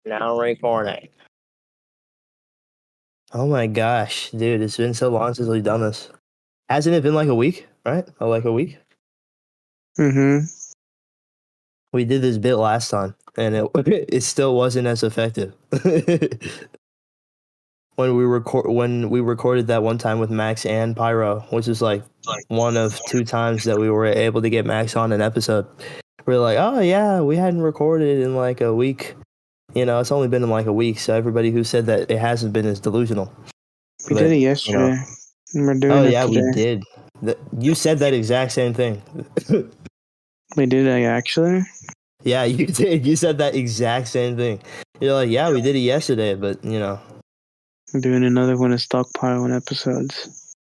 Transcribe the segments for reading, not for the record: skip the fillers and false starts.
Now recording. Oh my gosh, dude, it's been so long since we've done this. Hasn't it been like a week, right? Or like a week? Mm-hmm. We did this bit last time, and it still wasn't as effective. when we recorded that one time with Max and Pyro, which is like one of two times that we were able to get Max on an episode. We're like, oh yeah, we hadn't recorded in like a week. You know, it's only been in like a week, so everybody who said that it hasn't been is delusional. We did it yesterday. And we're doing it today. We did. You said that exact same thing. We did it actually? Yeah, you did. You said that exact same thing. You're like, yeah, we did it yesterday, but you know. We're doing another one of stockpiling episodes.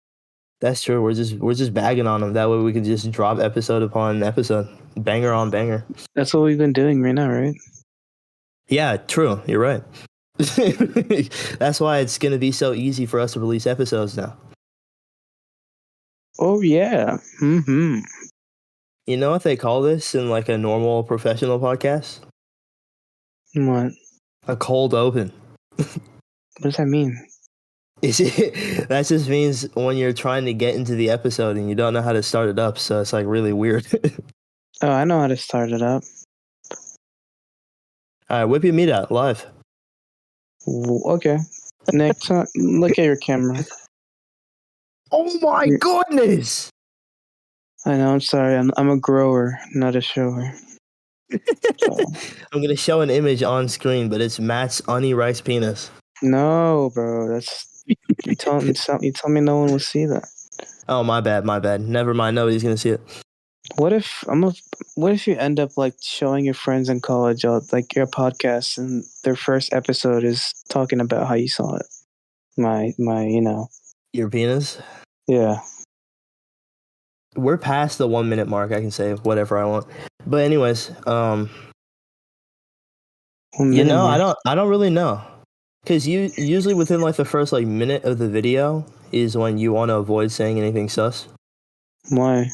That's true. We're just bagging on them. That way we can just drop episode upon episode, banger on banger. That's what we've been doing right now, right? Yeah, true. You're right. That's why it's gonna be so easy for us to release episodes now. Oh yeah. Mm-hmm. You know what they call this in like a normal professional podcast? What? A cold open. What does that mean? That just means when you're trying to get into the episode and you don't know how to start it up, so it's like really weird. Oh, I know how to start it up. All right, whip your meat out live. Okay. Next time, look at your camera. Oh my goodness! I know, I'm sorry. I'm a grower, not a shower. So. I'm gonna show an image on screen, but it's Matt's unerect penis. No, bro. That's you told me no one will see that. Oh, my bad. Never mind. Nobody's gonna see it. What if you end up like showing your friends in college like your podcast and their first episode is talking about how you saw it? My Your penis? Yeah. We're past the 1 minute mark. I can say whatever I want. But anyways, I don't really know. Because you usually within like the first like minute of the video is when you want to avoid saying anything sus. Why?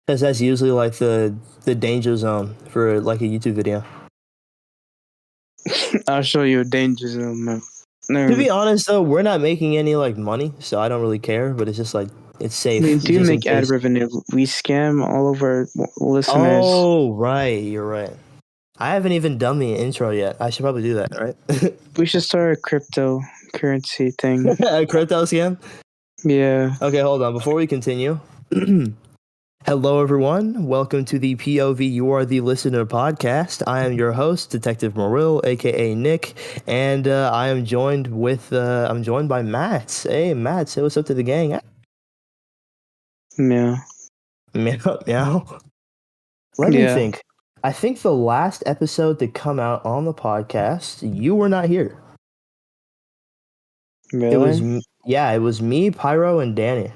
Because that's usually like the danger zone for like a YouTube video. I'll show you a danger zone. To be honest though, we're not making any like money, so I don't really care. But it's just like it's safe. We do make ad revenue. We scam all of our listeners. Oh right, you're right. I haven't even done the intro yet. I should probably do that, right? We should start a cryptocurrency thing. A crypto scam? Yeah. Okay, hold on. Before we continue, hello everyone. Welcome to the POV You Are the Listener podcast. I am your host, Detective Morrill, aka Nick, and I am joined by Matt. Hey, Matt, say what's up to the gang. Meow. Meow. Let me think. I think the last episode to come out on the podcast, you were not here. Really? It was me, Pyro, and Danny.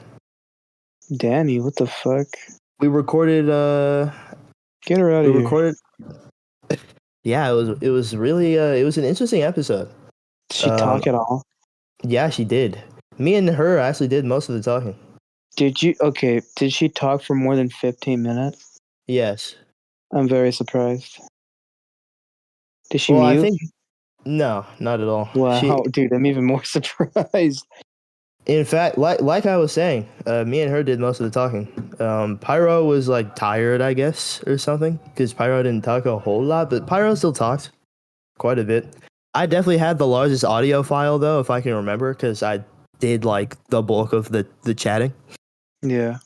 Danny, what the fuck? We recorded. Get her out of here. Yeah, it was really it was an interesting episode. Did she talk at all? Yeah, she did. Me and her actually did most of the talking. Did she talk for more than 15 minutes? Yes. I'm very surprised. Did she mute? No, not at all. Wow, dude, I'm even more surprised. In fact, like I was saying, me and her did most of the talking. Pyro was like tired, I guess, or something, because Pyro didn't talk a whole lot, but Pyro still talked quite a bit. I definitely had the largest audio file, though, if I can remember, because I did like the bulk of the chatting. Yeah.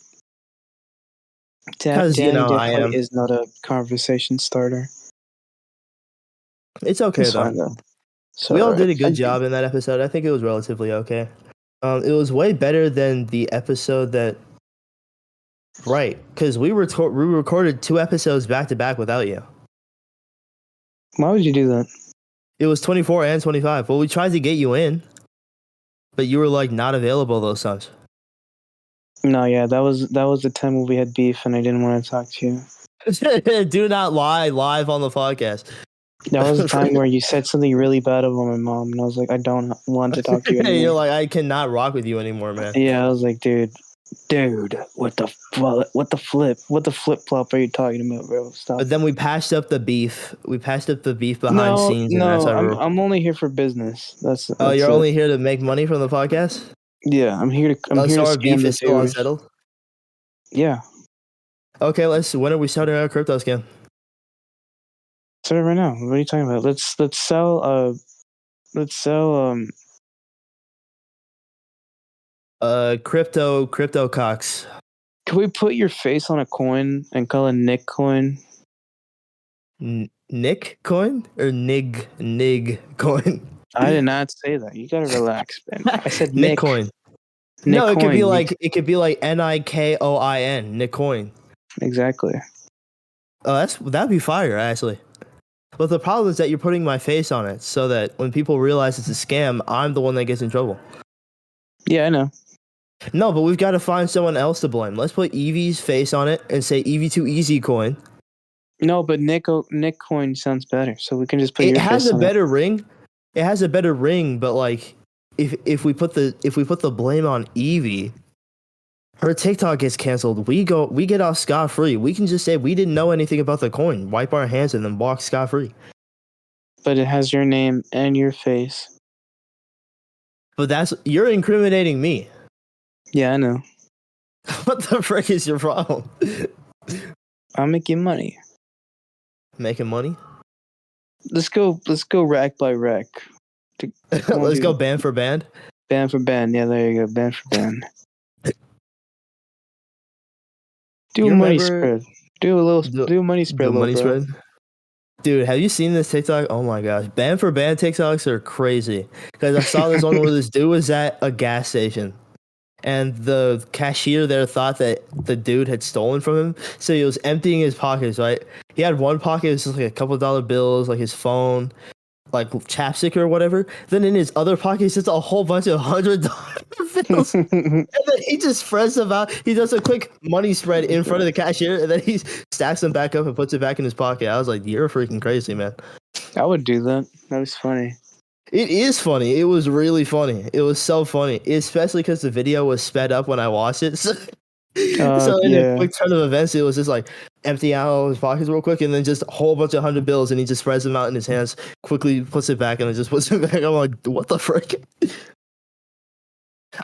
Because I is not a conversation starter. It's okay though. We all did a good job in that episode. I think it was relatively okay. It was way better than the episode that. Right, because we recorded 2 episodes back to back without you. Why would you do that? It was 24 and 25. Well, we tried to get you in, but you were like not available those times. No, yeah, that was the time when we had beef and I didn't want to talk to you. Do not lie live on the podcast. That was the time where you said something really bad about my mom, and I was like, I don't want to talk to you anymore. You're like, I cannot rock with you anymore, man. Yeah, I was like, dude, Dude, what the flip flop are you talking about, bro? Stop. But then we patched up the beef. We patched up the beef behind No, scenes, and that's how we're. I'm only here for business. That's Oh, you're it. only here to make money from the podcast? Yeah, I'm here to So our scam beef the is still viewers. unsettled? Yeah. Okay, when are we starting our crypto scam? Start right now. What are you talking about? Let's sell Crypto cocks. can we put your face on a coin and call it Nick coin? Nick coin or nig coin? I did not say that. You gotta relax, man. I said Nick Nick. coin. Nick No, coin. it could be like NIKOIN, Nick coin. Exactly. Oh, that'd be fire actually. But the problem is that you're putting my face on it, so that when people realize it's a scam, I'm the one that gets in trouble. Yeah, I know. No, but we've got to find someone else to blame. Let's put Evie's face on it and say EV2 coin. No, but Nick coin sounds better, so we can just put It your has face a on better ring. It has a better ring, but like if we put the blame on Evie, her TikTok gets canceled. We get off scot free. We can just say we didn't know anything about the coin, wipe our hands, and then walk scot free. But it has your name and your face. But you're incriminating me. Yeah, I know. What the frick is your problem? I'm making money. Making money? Let's go rack by rack. Let's go band for band. Band for band. Yeah, there you go. Band for band. Do a money spread. Do a money spread. Money spread. Dude, have you seen this TikTok? Oh my gosh, band for band TikToks are crazy. Because I saw this one where this dude was at a gas station, and the cashier there thought that the dude had stolen from him, so he was emptying his pockets. Right, he had one pocket, it was just like a couple $1 bills, like his phone, like chapstick or whatever. Then in his other pocket, he's just a whole bunch of $100 bills, and then he just spreads them out. He does a quick money spread in front of the cashier, and then he stacks them back up and puts it back in his pocket. I was like, "You're freaking crazy, man." I would do that. That was funny. It is funny. It was really funny. It was so funny, especially because the video was sped up when I watched it. So in a quick turn of events, it was just like empty out all his pockets real quick, and then just a whole bunch of $100 bills, and he just spreads them out in his hands, quickly puts it back, and then just puts it back. I'm like, what the frick?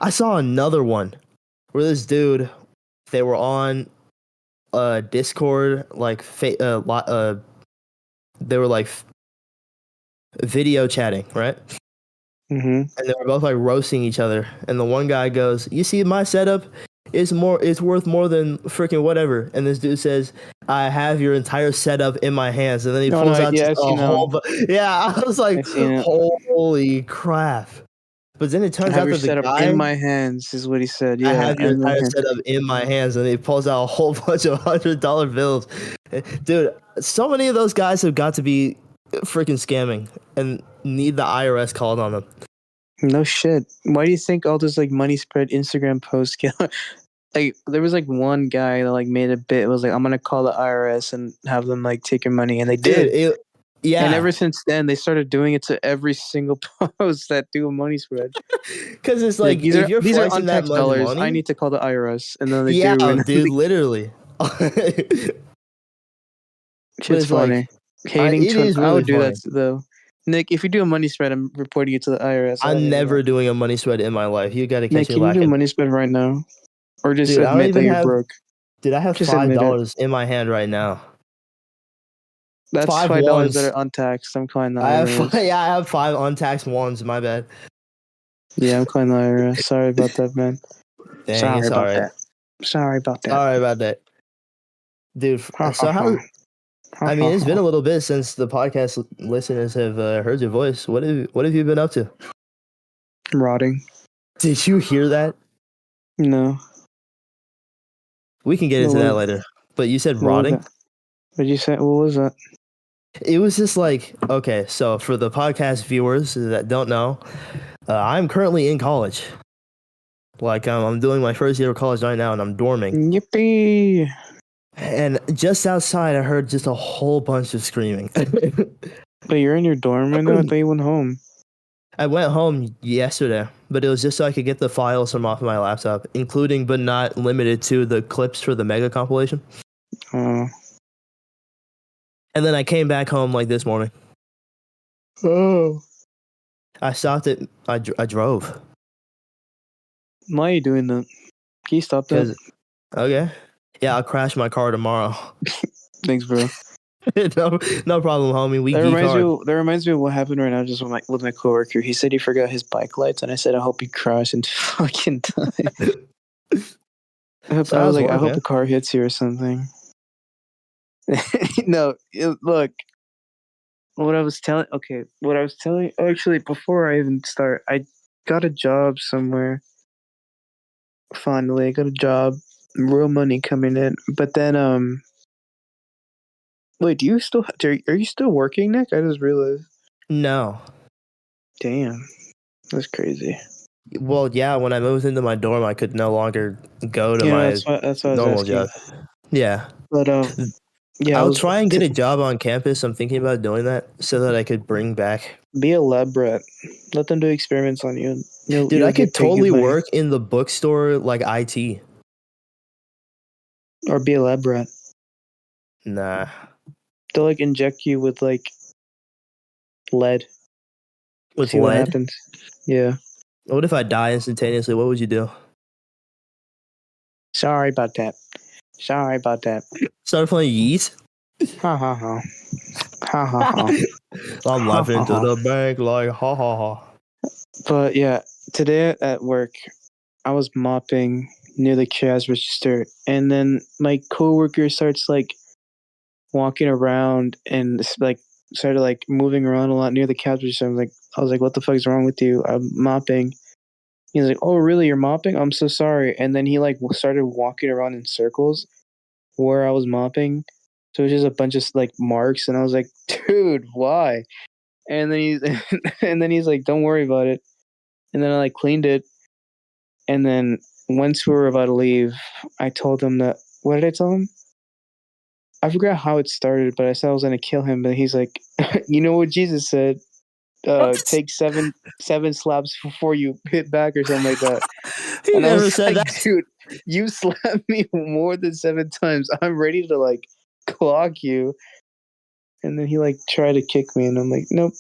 I saw another one where this dude, they were on Discord, like they were like video chatting, right? Mm-hmm. And they were both like roasting each other. And the one guy goes, "You see, my setup is worth more than freaking whatever." And this dude says, "I have your entire setup in my hands." And then he pulls out just a whole. Yeah, I was like, "Holy crap!" But then it turns out that the guy in my hands is what he said. Yeah, I have your entire setup in my hands, and he pulls out a whole bunch of $100 bills. Dude, so many of those guys have got to be freaking scamming and need the IRS called on them. No shit. Why do you think all those like money spread Instagram posts get like there was like one guy that like made a bit, it was like, I'm gonna call the IRS and have them like take your money, and they did. Yeah. And ever since then they started doing it to every single post that do a money spread. Because it's like these are untaxed dollars. Money, I need to call the IRS, and then they do. Dude, literally. Shit's funny. I would do that though. Nick, if you do a money spread, I'm reporting you to the IRS. I'm never doing a money spread in my life. You gotta catch me lacking. Nick, can you do a money spread right now? Or just admit that you're broke? Dude, I have $5 in my hand right now. That's $5 that are untaxed. I'm calling the IRS. I have 5 untaxed ones. My bad. Yeah, I'm calling the IRS. Sorry about that, man. Dang, Sorry about that. Dude, so how... I mean, it's been a little bit since the podcast listeners have heard your voice. What have you been up to? Rotting. Did you hear that? No. We can get into that later. But you said rotting? What you say? What was that? It was just like, okay, so for the podcast viewers that don't know, I'm currently in college. Like, I'm doing my first year of college right now, and I'm dorming. Yippee! And just outside, I heard just a whole bunch of screaming. But you're in your dorm right now? I thought you went home. I went home yesterday. but it was just so I could get the files from off of my laptop, including but not limited to the clips for the mega compilation. Oh. And then I came back home like this morning. Oh. I stopped it. I drove. Why are you doing that? Can you stop that? Okay. Yeah, I'll crash my car tomorrow. Thanks, bro. no problem, homie. We That geek hard. reminds me of what happened right now. Just with my coworker, he said he forgot his bike lights, and I said, I hope he crashes into fucking time. I was like, I hope a car hits you or something. No, look. What I was telling. Actually, before I even start, I got a job somewhere. Finally, I got a job, real money coming in. But then, wait, are you still working, Nick? I just realized. No. Damn, that's crazy. Well, yeah, when I moved into my dorm, I could no longer go to my that's what normal I was asking. job. Yeah. But yeah, I'll try and get a job on campus. I'm thinking about doing that so that I could bring back. Be a lab rat. Let them do experiments on you. Dude, I could totally work in the bookstore like IT. Or be a lab rat. Nah. They'll like inject you with like lead. With See lead? what happens. Yeah. What if I die instantaneously? What would you do? Sorry about that. Start playing Yeet? Ha ha ha. Ha ha ha. I'm laughing to the bank like ha ha ha. But yeah, today at work, I was mopping near the cash register, and then my coworker starts like walking around and like started like moving around a lot near the cash register. I was like, what the fuck is wrong with you? I'm mopping. He's like, oh really, you're mopping? I'm so sorry. And then he like started walking around in circles where I was mopping. So it was just a bunch of like marks, and I was like, dude, why? And then he's like, don't worry about it. And then I like cleaned it. And then once we were about to leave, I told him that. What did I tell him? I forgot how it started, but I said I was gonna kill him. But he's like, you know what Jesus said? Take seven slaps before you hit back, or something like that. He never said that, dude. You slapped me more than 7 times. I'm ready to like clock you. And then he like tried to kick me, and I'm like, nope.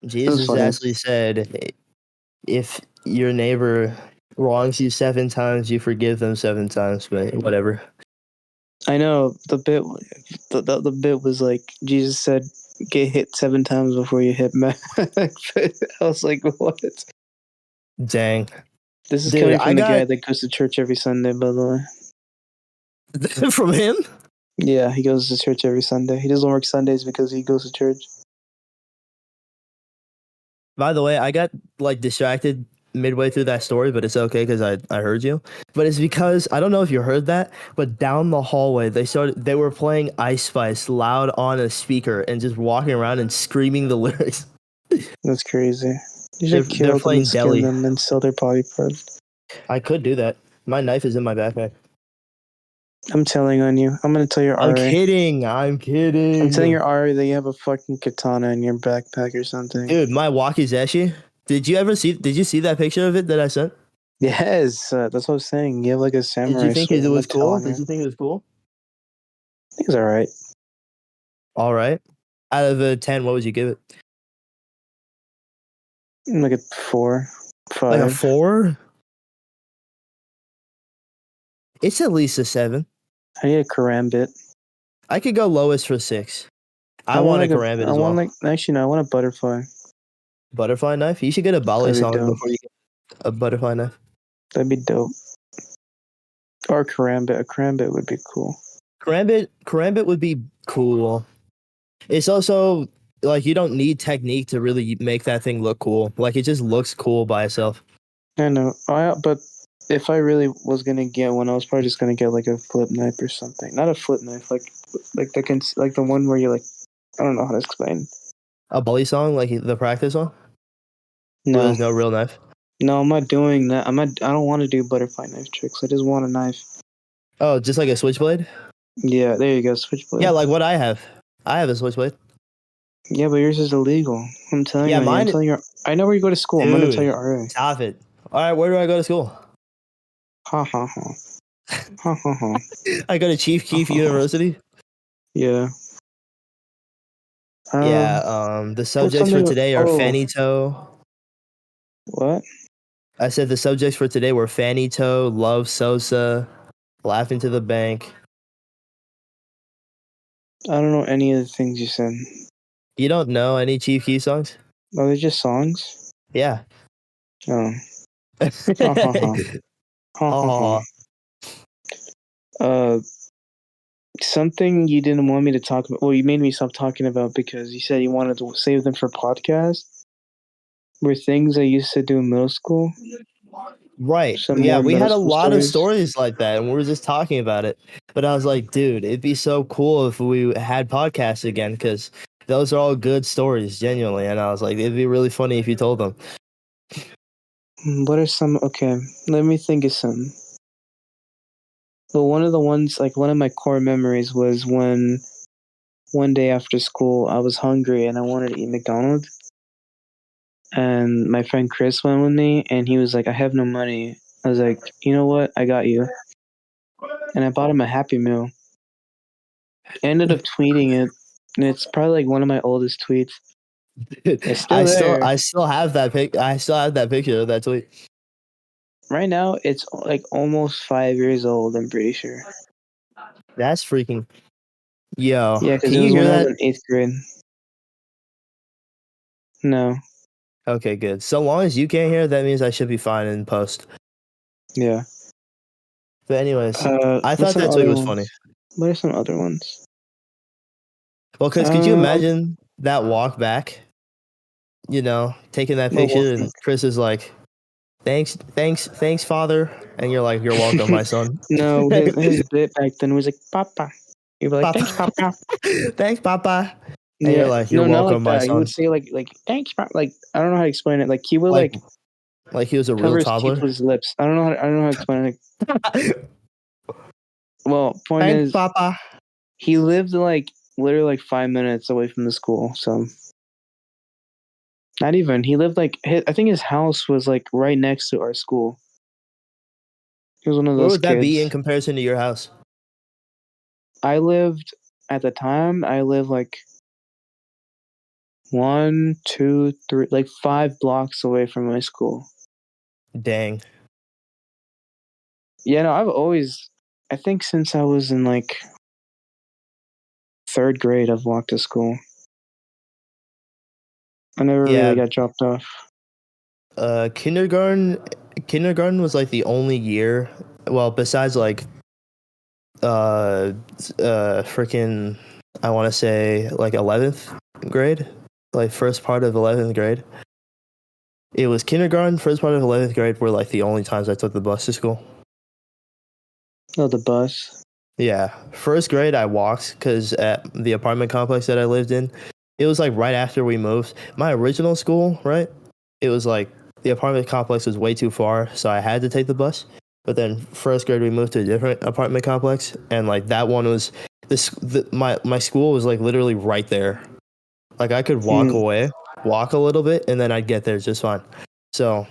Jesus actually said, if your neighbor wrongs you 7 times, you forgive them 7 times, but whatever. I know the bit was like Jesus said, get hit 7 times before you hit back. I was like, what? Dang. This is coming from the guy that goes to church every Sunday, by the way. From him? Yeah, he goes to church every Sunday. He doesn't work Sundays because he goes to church. By the way, I got like distracted midway through that story, but it's okay because I heard you. But it's because I don't know if you heard that, but down the hallway they were playing Ice Spice loud on a speaker and just walking around and screaming the lyrics. That's crazy. You should kill them and skin them and sell their body parts. I could do that. My knife is in my backpack. I'm telling on you. I'm gonna tell your RA. I'm kidding. I'm telling your RA that you have a fucking katana in your backpack or something. Dude, my wakizashi. Did you see that picture of it that I sent? Yes, that's what I was saying. You have like a samurai. Did you think it was cool? Did you think it was cool? I think it's alright. Alright. Out of a 10, what would you give it? Like a 4, 5. Like a 4? It's at least a 7. I need a karambit. I could go lowest for 6. I want like a karambit as well. Actually, no, I want a butterfly. Butterfly knife? You should get a Bali song before you get a butterfly knife. That'd be dope. Or karambit. A karambit would be cool. Karambit would be cool. It's also like you don't need technique to really make that thing look cool. Like it just looks cool by itself. I know. But if I really was gonna get one, I was probably just gonna get like a flip knife or something. Not a flip knife, like the one where you like, I don't know how to explain. A Bali song, like the practice one. No, where there's no real knife. No, I'm not doing that. I don't want to do butterfly knife tricks. I just want a knife. Oh, just like a switchblade? Yeah, there you go, switchblade. Yeah, like what I have. I have a switchblade. Yeah, but yours is illegal. I'm telling you. Yeah, mine. I know where you go to school. I'm gonna tell Dude, your RA. stop it. All right, where do I go to school? Ha ha ha. Ha ha ha. I go to Chief Keef University. Yeah. Yeah, the What's subjects for something? today are Oh, Fanny Toe. what? I said the subjects for today were Fanny Toe, Love Sosa, Laughing to the Bank. I don't know any of the things you said. You don't know any Chief Keef songs? Oh, they're just songs. Yeah. Oh. Ha ha ha. Ha Ha ha ha ha. ha. Uh, something you didn't want me to talk about. Well, you made me stop talking about because you said you wanted to save them for podcast. Were things I used to do in middle school. Right. Some Yeah, more we middle had a school lot of stories. stories like that, and we were just talking about it. But I was like, dude, it'd be so cool if we had podcasts again, because those are all good stories, genuinely. And I was like, it'd be really funny if you told them. What are some? Okay, let me think of some. Well, one of the ones, like one of my core memories was when one day after school I was hungry and I wanted to eat McDonald's. And my friend Chris went with me and he was like, I have no money. I was like, you know what? I got you. And I bought him a Happy Meal. I ended up tweeting it. And it's probably like one of my oldest tweets. It's still there. I still have that I still have that picture of that tweet. Right now, it's like almost 5 years old, I'm pretty sure. That's freaking. Yo, Yeah, because can it you was hear when I was that? in 8th grade. No. Okay, good. So long as you can't hear it, that means I should be fine in post. Yeah. But anyways, I What's thought some that tweet other was ones? funny. What are some other ones? Well, because could you imagine that walk back? You know, taking that Well, picture, and Chris is like, thanks, father. And you're like, you're welcome, my son. no, his bit back then was like, Papa. You'd be like, thanks, Papa. Papa. Thanks, Papa. And you're Yeah, like, you're no, not welcome, like my that. He would son. say like thanks, Papa. Like I don't know how to explain it. Like he would Like, like like he was a real cover his teeth toddler. with his lips. I don't know how to explain it. Like, well, point Thanks, is, Papa. he lived like literally like 5 minutes away from the school. So not even. He lived like I think his house was like right next to our school. He was one of Where those would that be in kids. comparison to your house? I lived at the time. I lived like 1, 2, 3, like 5 blocks away from my school. Dang. Yeah, no, I've always. I think since I was in like 3rd grade, I've walked to school. I never really Yeah. got dropped off. Kindergarten was like the only year. Well, besides like freaking, I want to say like 11th grade, like first part of 11th grade. It was kindergarten, first part of 11th grade were like the only times I took the bus to school. Oh, the bus. Yeah, first grade I walked because at the apartment complex that I lived in, it was like right after we moved. My original school, right? It was like the apartment complex was way too far, so I had to take the bus. But then first grade we moved to a different apartment complex, and like that one was my school was like literally right there. Like I could walk away, walk a little bit, and then I'd get there just fine. So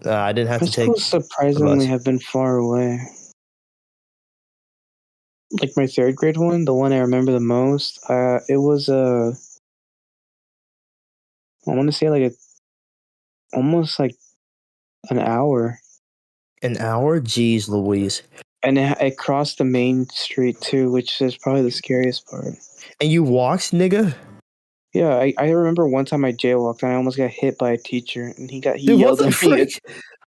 I didn't have My to take schools the surprisingly bus. have been far away. Like my 3rd grade one, the one I remember the most. It was I want to say like almost like an hour, An hour? Jeez, Louise. and it crossed the main street too, which is probably the scariest part. And you walked, nigga? Yeah, I remember one time I jaywalked and I almost got hit by a teacher, and he Dude, what yelled the at me. frick?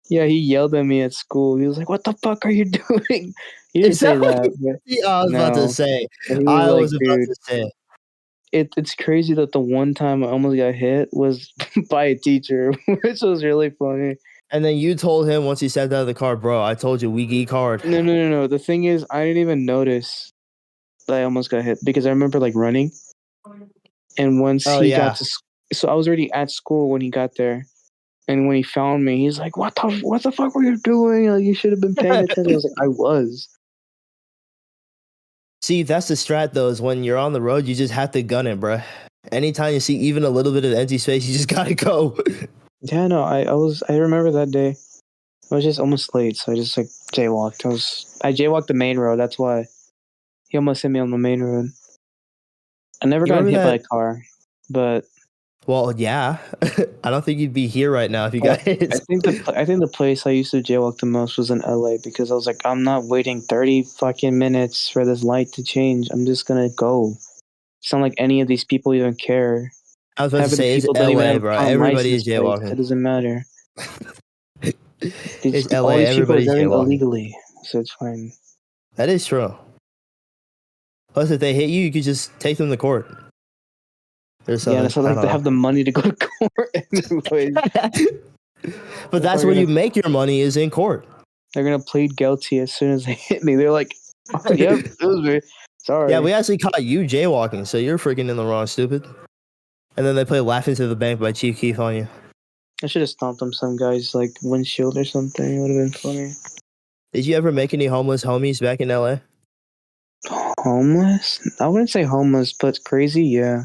Yeah, he yelled at me at school. He was like, "What the fuck are you doing?" He didn't Is say that what that, but I was about to no. say? But he was I like, was about "Dude, to say. it's crazy that the one time I almost got hit was by a teacher," which was really funny. And then you told him once he stepped out of the car, bro, I told you we geek hard. No, no, no, no. The thing is, I didn't even notice that I almost got hit because I remember like running, and once Oh he got yeah. to, so I was already at school when he got there. And when he found me, he's like, what the fuck were you doing? Like, you should have been paying attention." I was like, I was. See, that's the strat though, is when you're on the road, you just have to gun it, bro. Anytime you see even a little bit of empty space, you just gotta go. Yeah, no, I remember that day. I was just almost late, so I just like jaywalked. I jaywalked the main road. That's why he almost hit me on the main road. I never You got remember hit by a that? car, but Well, yeah. I don't think you'd be here right now if you got I hit. think the place I used to jaywalk the most was in LA because I was like, I'm not waiting 30 fucking minutes for this light to change. I'm just gonna go. It's not like any of these people even care. I was about Half to of the say it's people don't even LA, have bro. Everybody license is plates. jaywalking. It doesn't matter. It's All LA. these people are Everybody's driving jaywalking. illegally, so it's fine. That is true. Plus, if they hit you, you could just take them to court or Yeah, and something. it's not I like they don't have the money to go to court anyways. know. But They're that's probably where gonna you make your money is in court. they're gonna plead guilty as soon as they hit me. They're like, "Yep, it was me. Yeah, Sorry." we actually caught you jaywalking, so you're freaking in the wrong, stupid. And then they play Laughing to the Bank by Chief Keef on you. I should have stomped on some guy's like windshield or something. It would have been funny. Did you ever make any homeless homies back in LA? Homeless? I wouldn't say homeless, but crazy. Yeah.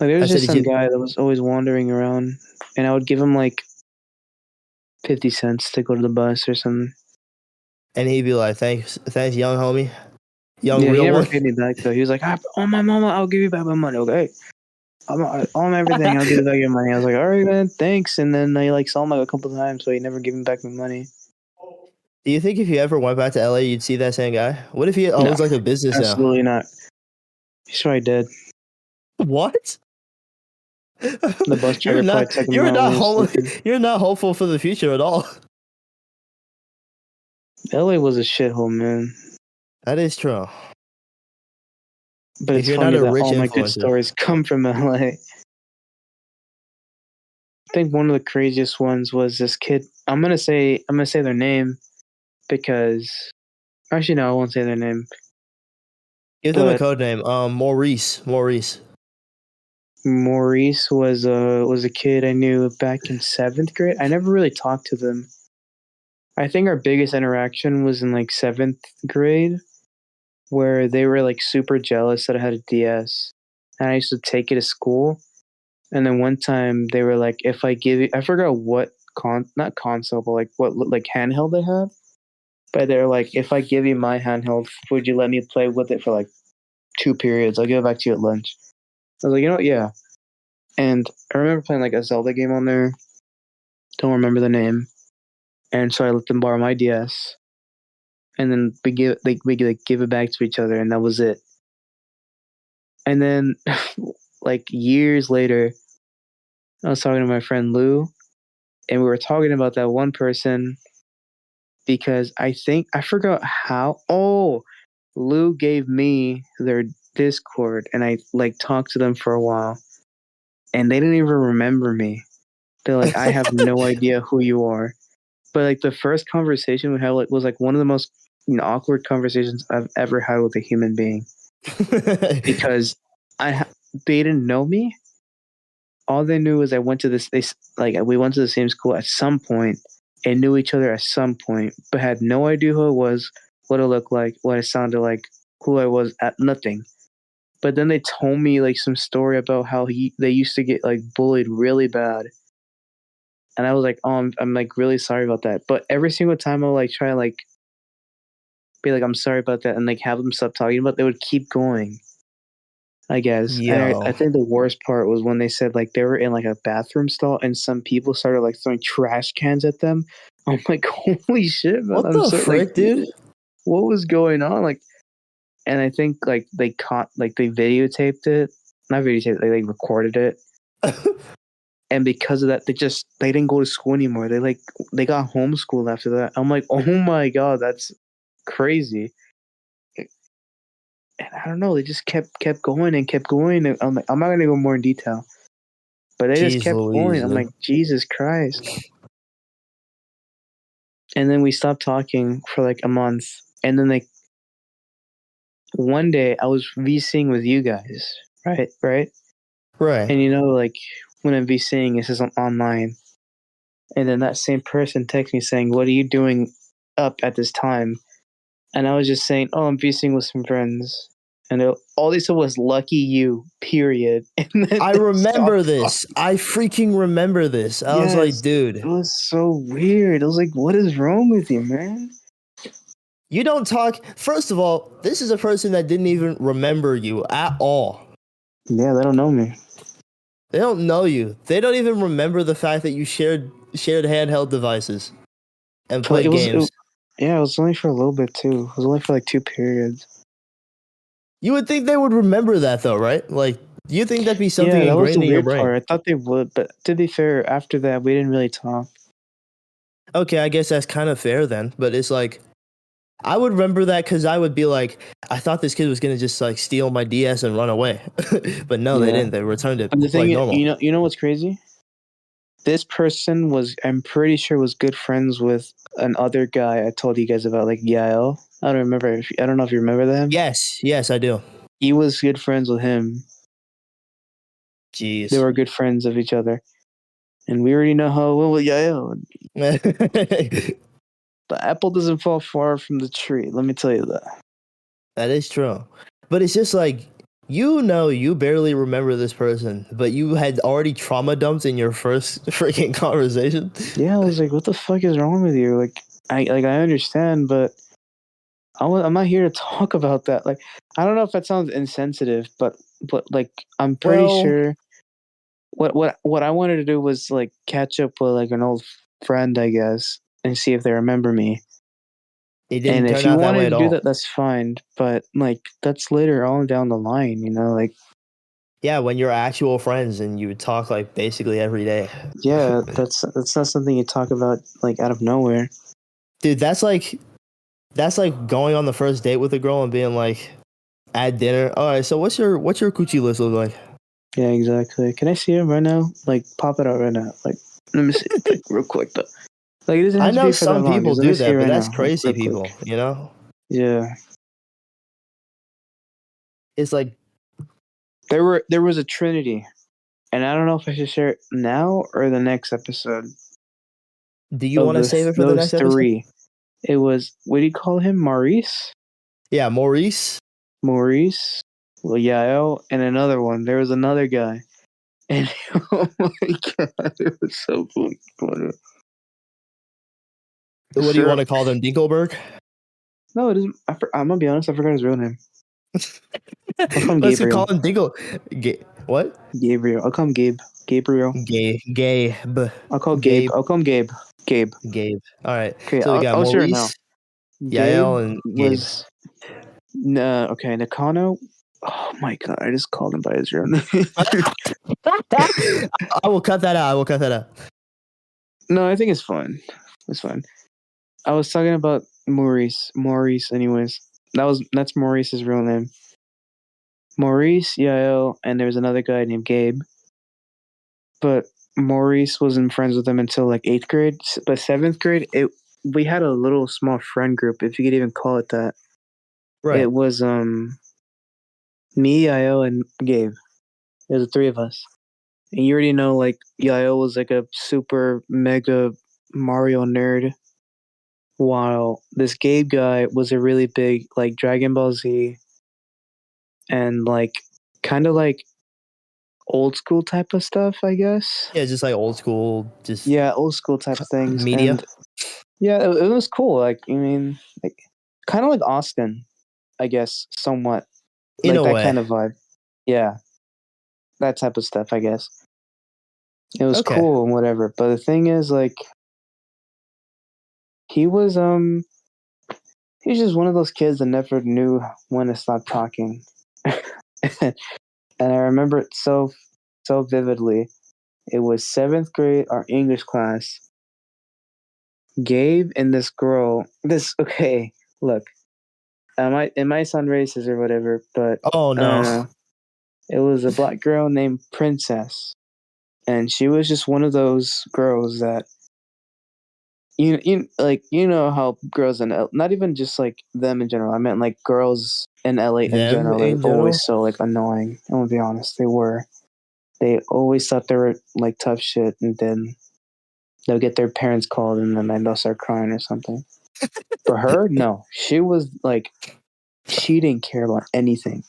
Like there I was said, just did some you? guy that was always wandering around, and I would give him like 50 cents to go to the bus or something. And he'd be like, thanks, young homie, young Yeah, he real never one. paid me back though. He was like, "On my mama, I'll give you back my money." Okay. On everything, I'll give you back your money. I was like, all right, man, thanks. And then I like saw him like a couple times, but he never gave me back my money. Do you think if you ever went back to LA, you'd see that same guy? What if he No, owns like a business now? absolutely not. He's probably dead. What? The bus you're driver probably not took him you're out when he not was home, sleeping. you're not hopeful for the future at all. LA was a shithole, man. That is true. But If it's you're not funny a that rich all my good influencer, stories come from LA. I think one of the craziest ones was this kid. I'm gonna say their name because actually no, I won't say their name. give them a But code name. Maurice. Maurice. Maurice was a kid I knew back in 7th grade. I never really talked to them. I think our biggest interaction was in like 7th grade, where they were like super jealous that I had a DS, and I used to take it to school. And then one time they were like, "If I give you," I forgot what not console, but like what like handheld they had. But they're like, "If I give you my handheld, would you let me play with it for like 2 periods? I'll give it back to you at lunch." I was like, "You know what? Yeah." And I remember playing like a Zelda game on there. Don't remember the name. And so I let them borrow my DS, and then we like give it back to each other, and that was it. And then like years later, I was talking to my friend Lou, and we were talking about that one person because I think I forgot how. Oh, Lou gave me their Discord, and I like talked to them for a while, and they didn't even remember me. They're like, "I have no idea who you are." But like the first conversation we had like was like one of the most awkward conversations I've ever had with a human being because they didn't know me. All they knew is I went to this. We went to the same school at some point and knew each other at some point, but had no idea who I was, what I looked like, what I sounded like, who I was at nothing. But then they told me like some story about how they used to get like bullied really bad, and I was like, "Oh, I'm like really sorry about that." But every single time I like try to like be like, "I'm sorry about that," and like have them stop talking about, it, they would keep going. I guess. And I Yo, think the worst part was when they said like they were in like a bathroom stall and some people started like throwing trash cans at them. I'm like, holy shit, man! what I'm the so like, frick, dude? what was going on? Like, and I think like they caught like they videotaped it, not videotaped, they recorded it, and because of that, they didn't go to school anymore. They got homeschooled after that. I'm like, oh my god, that's crazy. And I don't know, they just kept going and kept going. And I'm like, I'm not gonna go more in detail. But they just Jeez kept going. Louise, I'm like, dude. Jesus Christ. And then we stopped talking for like a month. And then like one day I was VCing with you guys. Right? Right? Right. And like when I'm VCing, it says I'm online. And then that same person texts me saying, "What are you doing up at this time?" And I was just saying, "Oh, I'm VCing with some friends." And all they said was "lucky you," period. And then I remember this. I freaking remember this. I was like, dude, it was so weird. I was like, what is wrong with you, man? you don't talk. First of all, this is a person that didn't even remember you at all. Yeah, they don't know me. They don't know you. They don't even remember the fact that you shared handheld devices and played games. It was only for a little bit too. It was only for like 2 periods. You would think they would remember that though, right? Like, do you think that'd be something ingrained in your brain? Part. I thought they would, but to be fair, after that, we didn't really talk. Okay, I guess that's kind of fair then. But it's like, I would remember that because I would be like, I thought this kid was gonna just like steal my DS and run away, but no, they didn't. They returned it. And the thing, like normal. you know what's crazy? This person was, I'm pretty sure, was good friends with another guy I told you guys about, like Yael. I don't remember. I don't know if you remember them. Yes, I do. He was good friends with him. Jeez, they were good friends of each other, and we already know how it went with Yael. The apple doesn't fall far from the tree. Let me tell you that. That is true, but it's just like, you barely remember this person, but you had already trauma dumped in your first freaking conversation. Yeah, I was like, what the fuck is wrong with you? Like, I understand, but I'm not here to talk about that. Like, I don't know if that sounds insensitive, but like, I'm pretty sure what I wanted to do was like catch up with like an old friend, I guess, and see if they remember me. It didn't turn out that way at all. If you wanted to do that, that's fine. But like, that's later on down the line, you know, like. Yeah, when you're actual friends and you would talk like basically every day. Yeah, that's not something you talk about like out of nowhere. Dude, that's like going on the first date with a girl and being like, at dinner, all right, so what's your coochie list look like? Yeah, exactly. Can I see him right now? Like, pop it out right now. Like, let me see it, like, real quick though. Like, it doesn't have I know to be for some that long. people do that, but that's now, crazy like, people, you know? Yeah. It's like, There was a trinity, and I don't know if I should share it now or the next episode. Do you want to save it for the next episode? It was, what do you call him? Maurice? Yeah, Maurice, Yael, and another one. There was another guy. And oh my god, it was so funny. What do you want to call them? Dinkelberg? No, it isn't. I'm gonna be honest. I forgot his real name. Let's call him Dinkel. What? Gabriel. I'll call him Gabe. Gabriel. Gabe. I'll call Gabe. I'll call him Gabe. Gabe. All right. Okay, so we got Maurice, now. Yael, and Gabe. Okay, Nakano. Oh my god, I just called him by his real name. I will cut that out. No, I think it's fine. It's fine. I was talking about Maurice. Anyways. That's Maurice's real name. Maurice, Yael, and there was another guy named Gabe. But Maurice wasn't friends with him until like 8th grade. But 7th grade, we had a little small friend group, if you could even call it that. Right. It was me, Yael, and Gabe. It was the 3 of us. And you already know, like, Yael was like a super mega Mario nerd, while this Gabe guy was a really big like Dragon Ball Z and like kind of like old school type of stuff, I guess. Yeah, just like old school, old school type of things. Media. And yeah, it was cool. Like, I mean, like kind of like Austin, I guess, somewhat. In like a that way. kind of vibe. Yeah, that type of stuff, I guess. It was cool and whatever. But the thing is, like, he was he's just one of those kids that never knew when to stop talking. And I remember it so vividly. It was 7th grade, our English class. Gabe and this girl. Look, it might sound racist or whatever, but oh no, it was a black girl named Princess, and she was just one of those girls that you know how girls in not even just like them in general. I meant like girls in LA in general. They're always so like annoying. I'm gonna be honest, they were. They always thought they were like tough shit, and then they'll get their parents called, and then they'll start crying or something. For her, no, she was like, she didn't care about anything.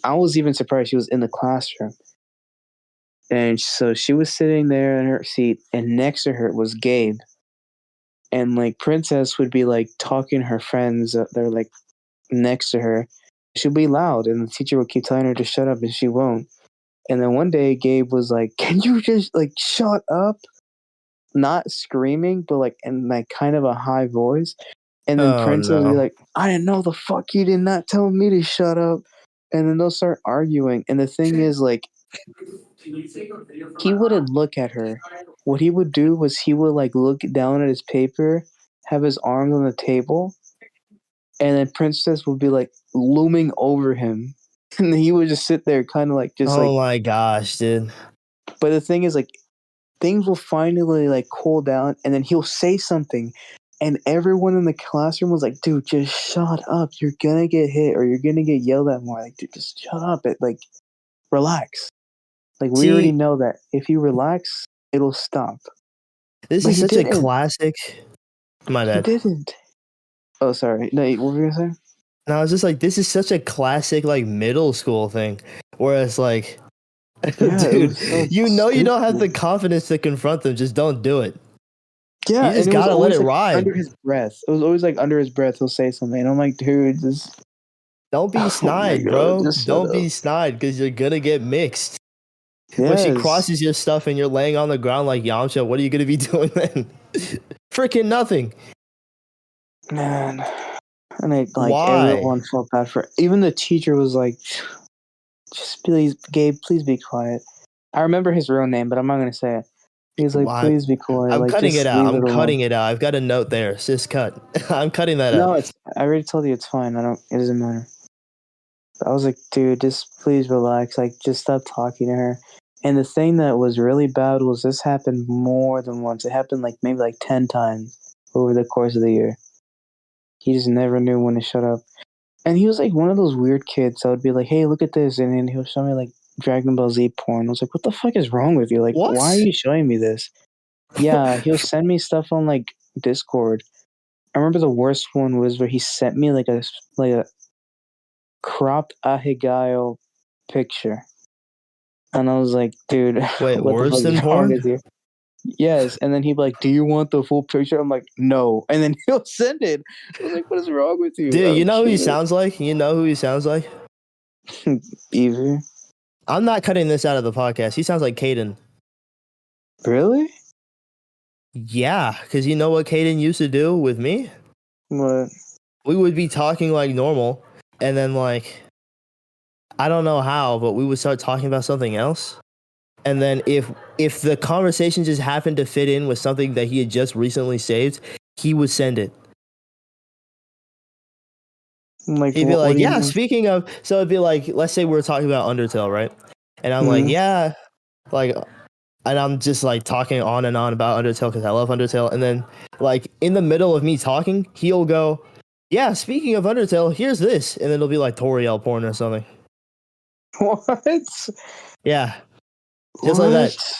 I was even surprised she was in the classroom. And so she was sitting there in her seat, and next to her was Gabe. And like Princess would be like talking to her friends. They're like next to her. She'll be loud, and the teacher would keep telling her to shut up, and she won't. And then one day, Gabe was like, "Can you just like shut up?" Not screaming, but like in like kind of a high voice. And then Oh Princess would be no. like, "I didn't know the fuck you did not tell me to shut up." And then they'll start arguing. And the thing is, like, he wouldn't look at her. What he would do was he would like look down at his paper, have his arms on the table, and then Princess would be like looming over him. And then he would just sit there kind of like just like, Oh my gosh, dude. but the thing is like things will finally like cool down, and then he'll say something, and everyone in the classroom was like, "Dude, just shut up. You're gonna get hit or you're gonna get yelled at more. Like, dude, just shut up. It like relax. Like we already See, know that if you relax, it'll stop." this But is he such a didn't. classic. My He bad. didn't. Oh, sorry. No, what were you gonna say? No, it's just like this is such a classic like middle school thing. Whereas like Yeah, it dude, was so you know you don't have the stupid. confidence to confront them, just don't do it. Yeah, You and just it was gotta let always it like ride. under his breath. It was always like under his breath he'll say something. And I'm like, dude, just Don't be oh my snide, god, bro. just shut Don't up. be snide because you're gonna get mixed. When she Yes. crosses your stuff and you're laying on the ground like Yamcha, what are you gonna be doing then? Freaking nothing. Man. And like Why? everyone felt bad for even the teacher was like, just please, Gabe, please be quiet. I remember his real name, but I'm not gonna say it. He's like, Why? please be quiet, I'm like cutting it just out. leave I'm it alone. cutting it out. I've got a note there. Sis cut. I'm cutting that out. No, it's I already told you it's fine. It doesn't matter. I was like, dude, just please relax. Like, just stop talking to her. And the thing that was really bad was this happened more than once. It happened like maybe like 10 times over the course of the year. He just never knew when to shut up. And he was like one of those weird kids. I would be like, hey, look at this. And then he'll show me like Dragon Ball Z porn. I was like, what the fuck is wrong with you? Like, why are What? you showing me this? Yeah, he'll send me stuff on like Discord. I remember the worst one was where he sent me like a cropped Ahigayo picture. And I was like, dude, Wait, what the worse fuck than is wrong porn? with you? Yes. And then he'd be like, do you want the full picture? I'm like, no. And then he'll send it. I was like, what is wrong with you? Dude, Oh, you know who he shit. sounds like? You know who he sounds like? Either. I'm not cutting this out of the podcast. He sounds like Caden. Really? Yeah, because you know what Caden used to do with me? What? We would be talking like normal, and then like I don't know how, but we would start talking about something else. And then if the conversation just happened to fit in with something that he had just recently saved, he would send it. Like, He'd be what like, do you "Yeah, mean? speaking of," so it'd be like, let's say we're talking about Undertale, right? And I'm like, Hmm. "Yeah," like, and I'm just like talking on and on about Undertale because I love Undertale. And then like in the middle of me talking, he'll go, "Yeah, speaking of Undertale, here's this," and then it'll be like Toriel porn or something. What? Yeah, just like that. What?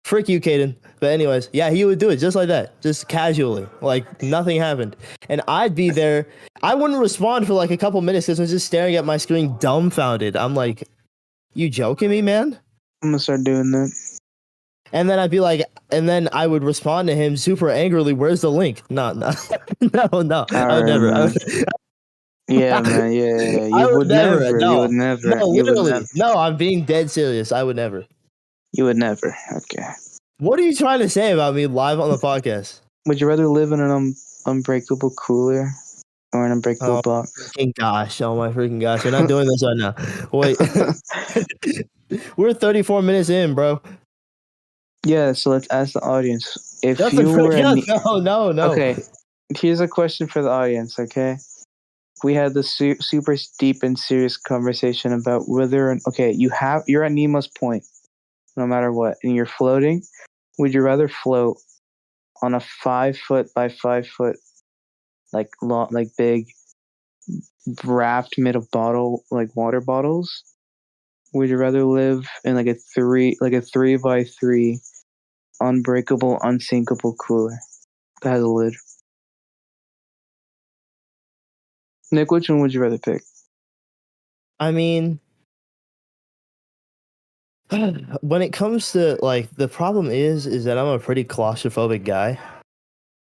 Frick you, Caden. But anyways, yeah, he would do it just like that, just casually, like nothing happened. And I'd be there. I wouldn't respond for like a couple minutes because I was just staring at my screen, dumbfounded. I'm like, "You joking me, man?" I'm gonna start doing that. And then I'd be like, and then I would respond to him super angrily. Where's the link? No, no, no, no. I would Alright, never. man. Yeah, man. Yeah. I You would would never. never. You would No, never. no, You would never. literally. No, I'm being dead serious. I would never. You would never. Okay. What are you trying to say about me live on the podcast? Would you rather live in an unbreakable cooler or an unbreakable Oh box? freaking gosh! Oh my freaking gosh! We're not doing this right now. Wait, we're 34 minutes in, bro. Yeah, so let's ask the audience. If That's the you were frick. a No, no, no. okay, here's a question for the audience, okay? We had this super deep and serious conversation about whether okay, you're at Nemo's point no matter what and you're floating. Would you rather float on a 5 foot by 5 foot like like big raft made of water bottles? Would you rather live in like a 3 by 3 unbreakable, unsinkable cooler that has a lid? Nick, which one would you rather pick? I mean, when it comes to like the problem is that I'm a pretty claustrophobic guy.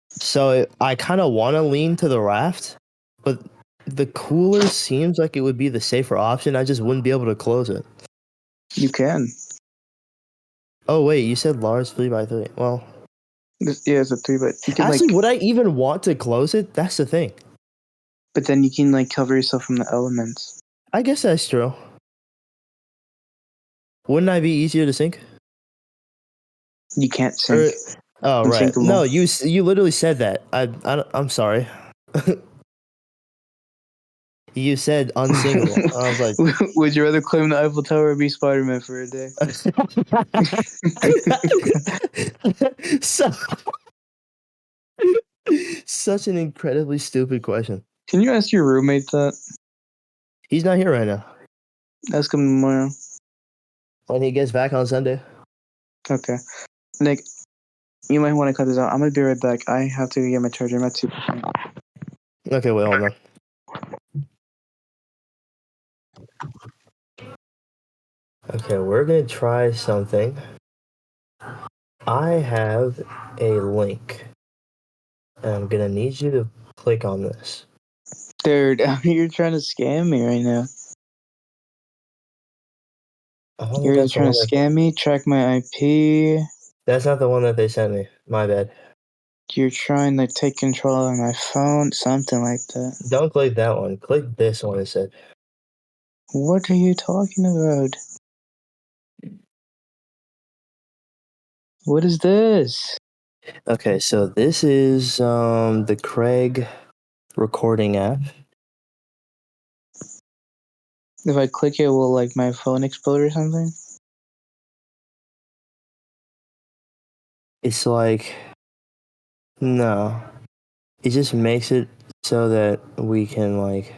So I kind of want to lean to the raft, but the cooler seems like it would be the safer option. I just wouldn't be able to close it. You can. Oh wait, you said large 3x3. Well, Yeah, it's a 3, but you can actually, like. would I even want to close it? That's the thing. But then you can like cover yourself from the elements. I guess that's true. Wouldn't I be easier to sink? You can't sink. Oh right. Unsinkable. No, you literally said that. I'm sorry. You said unsinkable. I was like, would you rather climb the Eiffel Tower or be Spider-Man for a day? so, such an incredibly stupid question. Can you ask your roommate that? He's not here right now. Ask him tomorrow. When he gets back on Sunday. Okay. Nick, you might want to cut this out. I'm going to be right back. I have to get my charger. I'm at 2%. Okay, wait, hold on. Okay, we're going to try something. I have a link. And I'm going to need you to click on this. Dude, you're trying to scam me right now. You're trying to scam me? Track my IP? That's not the one that they sent me. My bad. You're trying to take control of my phone? Something like that. Don't click that one. Click this one instead. What are you talking about? What is this? Okay, so this is the Craig recording app. If I click it, will like my phone explode or something? It's like, no. It just makes it so that we can like,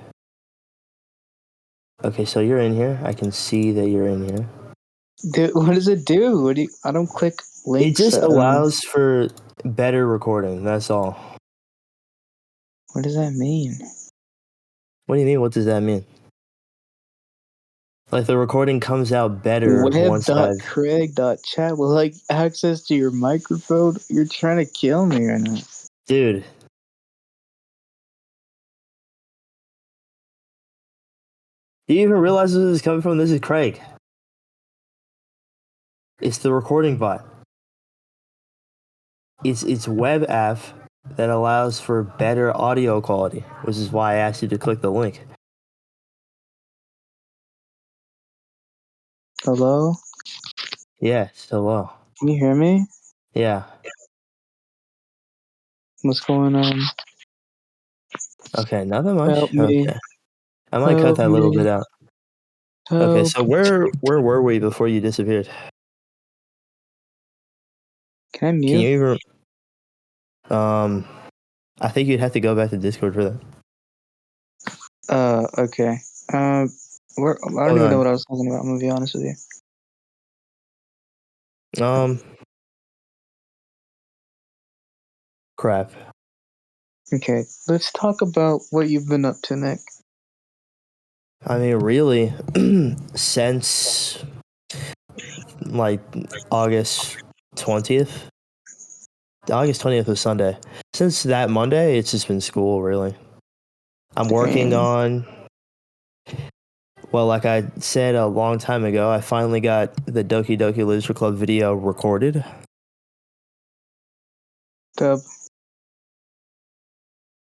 okay, so you're in here. I can see that you're in here. Dude, what does it do? I don't click links. It just allows for better recording. That's all. What does that mean? What do you mean? What does that mean? Like the recording comes out better once I've... Web.craig.chat with like access to your microphone? You're trying to kill me right now. Dude. Do you even realize where this is coming from? This is Craig. It's the recording bot. It's web app that allows for better audio quality, which is why I asked you to click the link. Hello? Yes, hello. Can you hear me? Yeah. What's going on? Okay, nothing much. Help me. Okay. I might cut that little bit out. Okay, so where were we before you disappeared? Can I mute? Can you even... I think you'd have to go back to Discord for that. Okay. I don't even know what I was talking about, I'm gonna be honest with you. Crap. Okay, let's talk about what you've been up to, Nick. I mean, really, since like August 20th. August 20th was Sunday. Since that Monday, it's just been school, really. I'm working on... Well, like I said a long time ago, I finally got the Doki Doki Literature Club video recorded. Dub.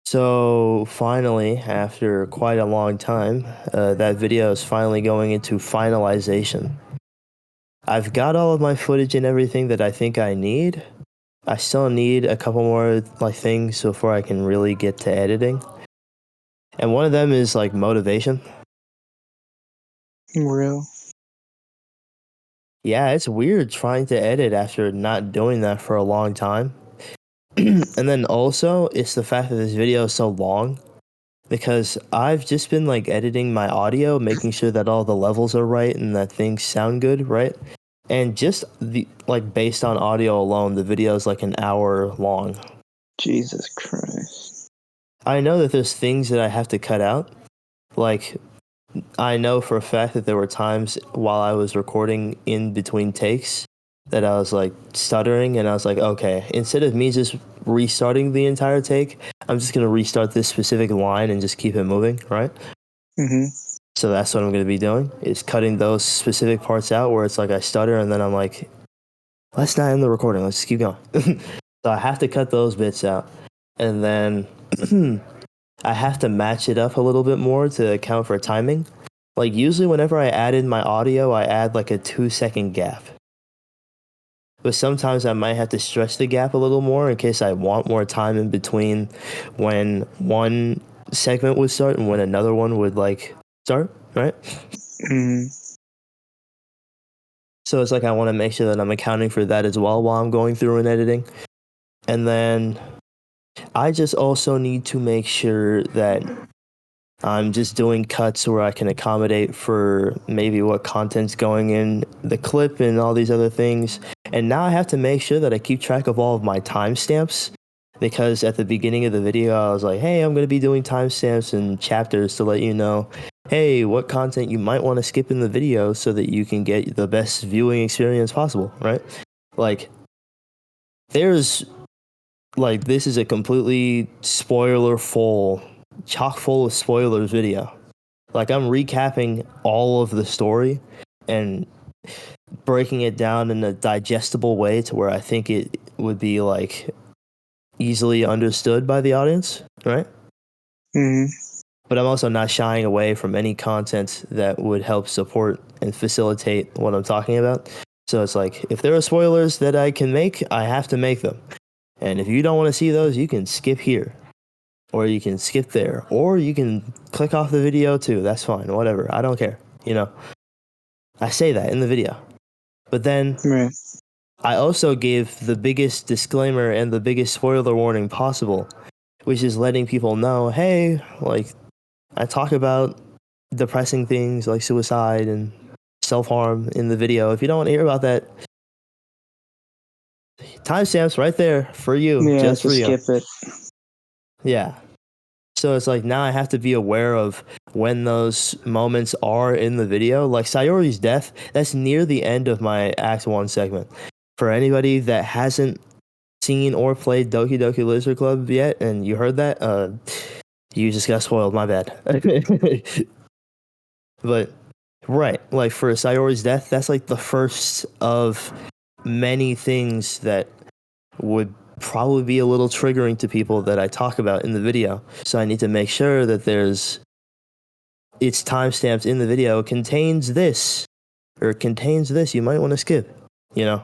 So finally, after quite a long time, that video is finally going into finalization. I've got all of my footage and everything that I think I need. I still need a couple more like things before I can really get to editing. And one of them is like motivation. Real. Yeah, it's weird trying to edit after not doing that for a long time. And then also, it's the fact that this video is so long, because I've just been like editing my audio, making sure that all the levels are right and that things sound good, right? And just based on audio alone, the video is like an hour long. Jesus Christ. I know that there's things that I have to cut out, like I know for a fact that there were times while I was recording in between takes that I was like stuttering, and I was like, okay, instead of me just restarting the entire take, I'm just gonna restart this specific line and just keep it moving, right? Mm-hmm. So that's what I'm gonna be doing, is cutting those specific parts out where it's like I stutter, and then I'm like, let's not end the recording, let's just keep going. So I have to cut those bits out, and then I have to match it up a little bit more to account for timing. Like usually whenever I add in my audio, I add like a 2-second gap. But sometimes I might have to stretch the gap a little more in case I want more time in between when one segment would start and when another one would like start, right? Mm-hmm. So it's like I want to make sure that I'm accounting for that as well while I'm going through and editing. And then I just also need to make sure that I'm just doing cuts where I can accommodate for maybe what content's going in the clip and all these other things. And now I have to make sure that I keep track of all of my timestamps, because at the beginning of the video, I was like, hey, I'm going to be doing timestamps and chapters to let you know, hey, what content you might want to skip in the video so that you can get the best viewing experience possible, right? Like, this is a completely spoiler full, chock full of spoilers video. Like, I'm recapping all of the story and breaking it down in a digestible way to where I think it would be like easily understood by the audience, right? Mm-hmm. But I'm also not shying away from any content that would help support and facilitate what I'm talking about. So it's like, if there are spoilers that I can make, I have to make them. And if you don't want to see those, you can skip here. Or you can skip there. Or you can click off the video too. That's fine. Whatever. I don't care. You know, I say that in the video. But then Right. I also gave the biggest disclaimer and the biggest spoiler warning possible, which is letting people know, hey, like, I talk about depressing things like suicide and self-harm in the video. If you don't want to hear about that, timestamps right there for you, Yeah, just to for you. skip it. Yeah. So it's like now I have to be aware of when those moments are in the video. Like Sayori's death, that's near the end of my Act 1 segment. For anybody that hasn't seen or played Doki Doki Literature Club yet, and you heard that, you just got spoiled. My bad. But right, like for Sayori's death, that's like the first of many things that would probably be a little triggering to people that I talk about in the video. So I need to make sure that it's timestamps in the video contains this or contains this. You might want to skip, you know,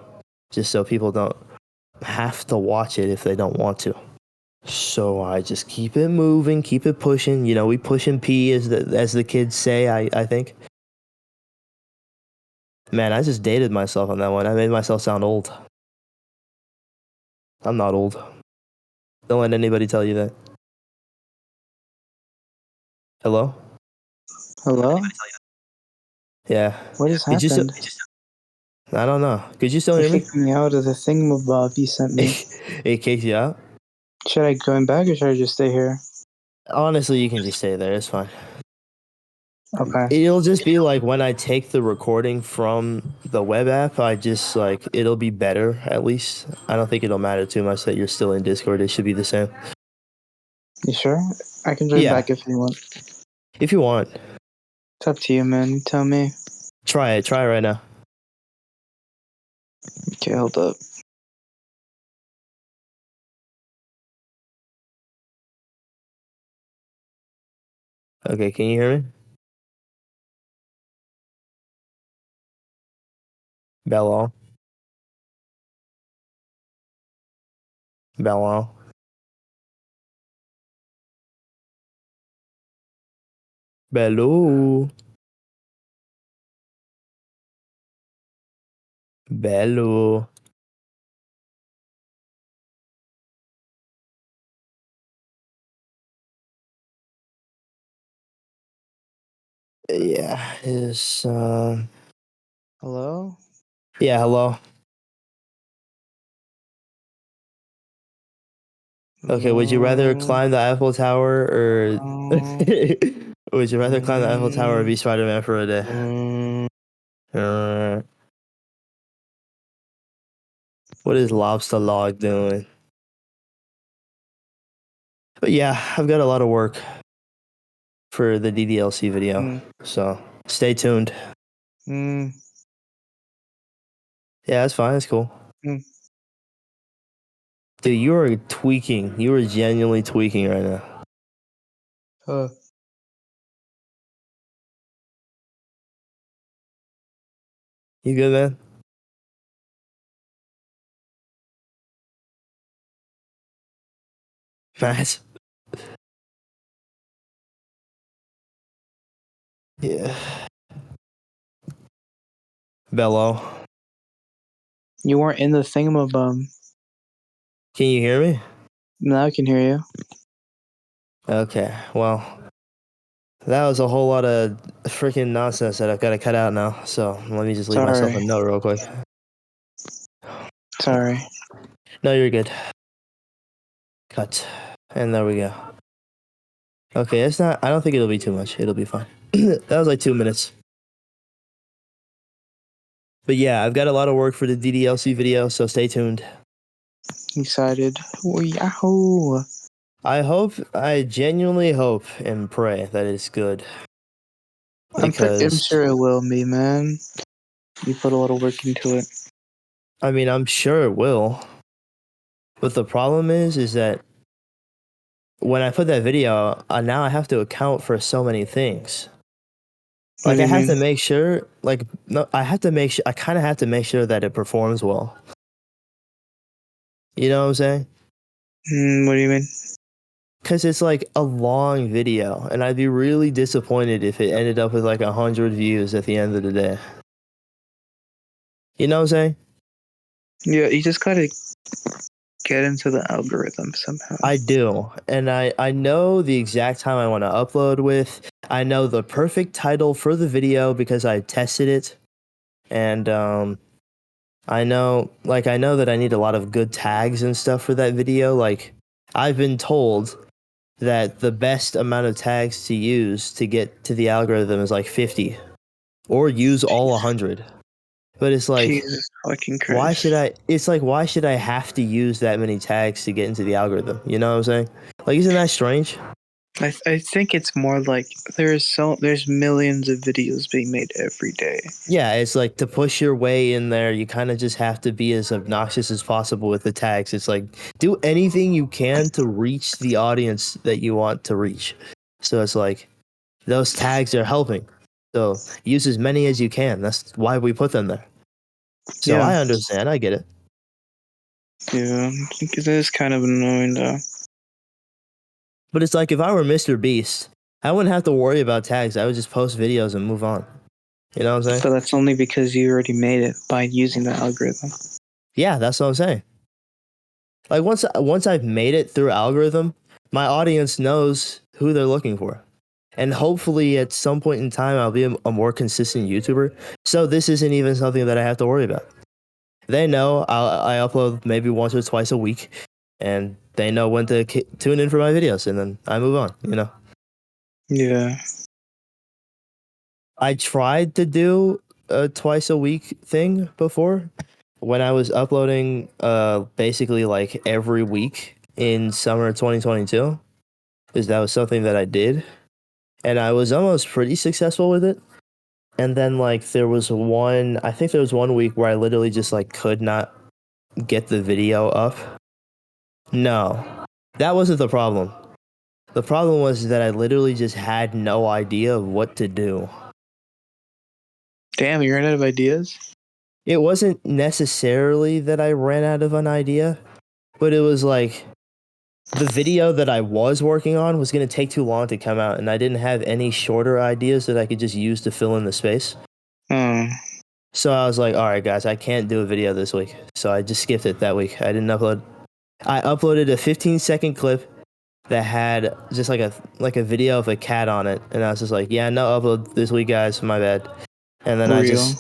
just so people don't have to watch it if they don't want to. So I just keep it moving, keep it pushing. You know, we pushing P as the kids say. I think. Man, I just dated myself on that one. I made myself sound old. I'm not old. Don't let anybody tell you that. Hello? Hello? Yeah. What has Could you still? happened? I don't know. Could you still It hear me? kicked me out of the thingamabob you sent me. It kicks you out? Should I go back or should I just stay here? Honestly, you can just stay there. It's fine. Okay. It'll just be like when I take the recording from the web app, I just like, it'll be better at least. I don't think it'll matter too much that you're still in Discord. It should be the same. You sure? I can join Yeah. back if you want. If you want. It's up to you, man. You tell me. Try it. Try it right now. Okay, hold up. Okay, can you hear me? Bello. Bello. Bello. Bello. Yeah, is Hello? yeah, hello. Okay, would you rather No. climb the Eiffel Tower or No. Would you rather climb the Eiffel Tower or be Spider-Man for a day? What is Lobster Log doing? But yeah, I've got a lot of work for the DDLC video, so stay tuned. Yeah, that's fine. That's cool. Dude, you are tweaking. You are genuinely tweaking right now. You good, man? Nice. Yeah. Bello. You weren't in the thingamabum. Can you hear me? Now I can hear you. Okay, well, that was a whole lot of freaking nonsense that I've got to cut out now. So let me just leave myself a note real quick. Sorry. No, you're good. Cut. And there we go. Okay, it's not. I don't think it'll be too much. It'll be fine. That was like 2 minutes. But yeah, I've got a lot of work for the DDLC video, so stay tuned. Excited. Oh, yahoo! I genuinely hope and pray that it's good. I'm sure it will be, man. You put a lot of work into it. I mean, I'm sure it will. But the problem is that when I put that video, now I have to account for so many things. Like I have to make sure, I kind of have to make sure that it performs well. You know what I'm saying? What do you mean? Because it's like a long video, and I'd be really disappointed if it ended up with like 100 views at the end of the day. You know what I'm saying? Yeah, you just gotta get into the algorithm somehow. I do, and I know the exact time I want to upload with. I know the perfect title for the video because I tested it, and I know that I need a lot of good tags and stuff for that video. Like, I've been told that the best amount of tags to use to get to the algorithm is like 50, or use all 100. But it's like, Jesus fucking Christ. why should I have to use that many tags to get into the algorithm? You know what I'm saying? Like, isn't that strange? I think it's more like there's millions of videos being made every day. Yeah, it's like to push your way in there, you kind of just have to be as obnoxious as possible with the tags. It's like, do anything you can to reach the audience that you want to reach. So it's like, those tags are helping. So use as many as you can. That's why we put them there. So yeah. I understand. I get it. Yeah, it is kind of annoying though. But it's like, if I were Mr. Beast, I wouldn't have to worry about tags. I would just post videos and move on. You know what I'm saying? But that's only because you already made it by using the algorithm. Yeah, that's what I'm saying. Like, once I've made it through algorithm, my audience knows who they're looking for. And hopefully at some point in time, I'll be a more consistent YouTuber. So this isn't even something that I have to worry about. They know I upload maybe once or twice a week, and they know when to tune in for my videos, and then I move on, you know? Yeah. I tried to do a twice a week thing before when I was uploading basically like every week in summer 2022, because that was something that I did. And I was almost pretty successful with it. And then I think there was one week where I literally just could not get the video up. No, that wasn't the problem. The problem was that I literally just had no idea of what to do. Damn, you ran out of ideas? It wasn't necessarily that I ran out of an idea, but it was like the video that I was working on was going to take too long to come out, and I didn't have any shorter ideas that I could just use to fill in the space. So I was like, all right, guys, I can't do a video this week. So I just skipped it that week. I didn't upload. I uploaded a 15-second clip that had just like a video of a cat on it, and I was just like, yeah, no upload this week, guys, my bad. And then I just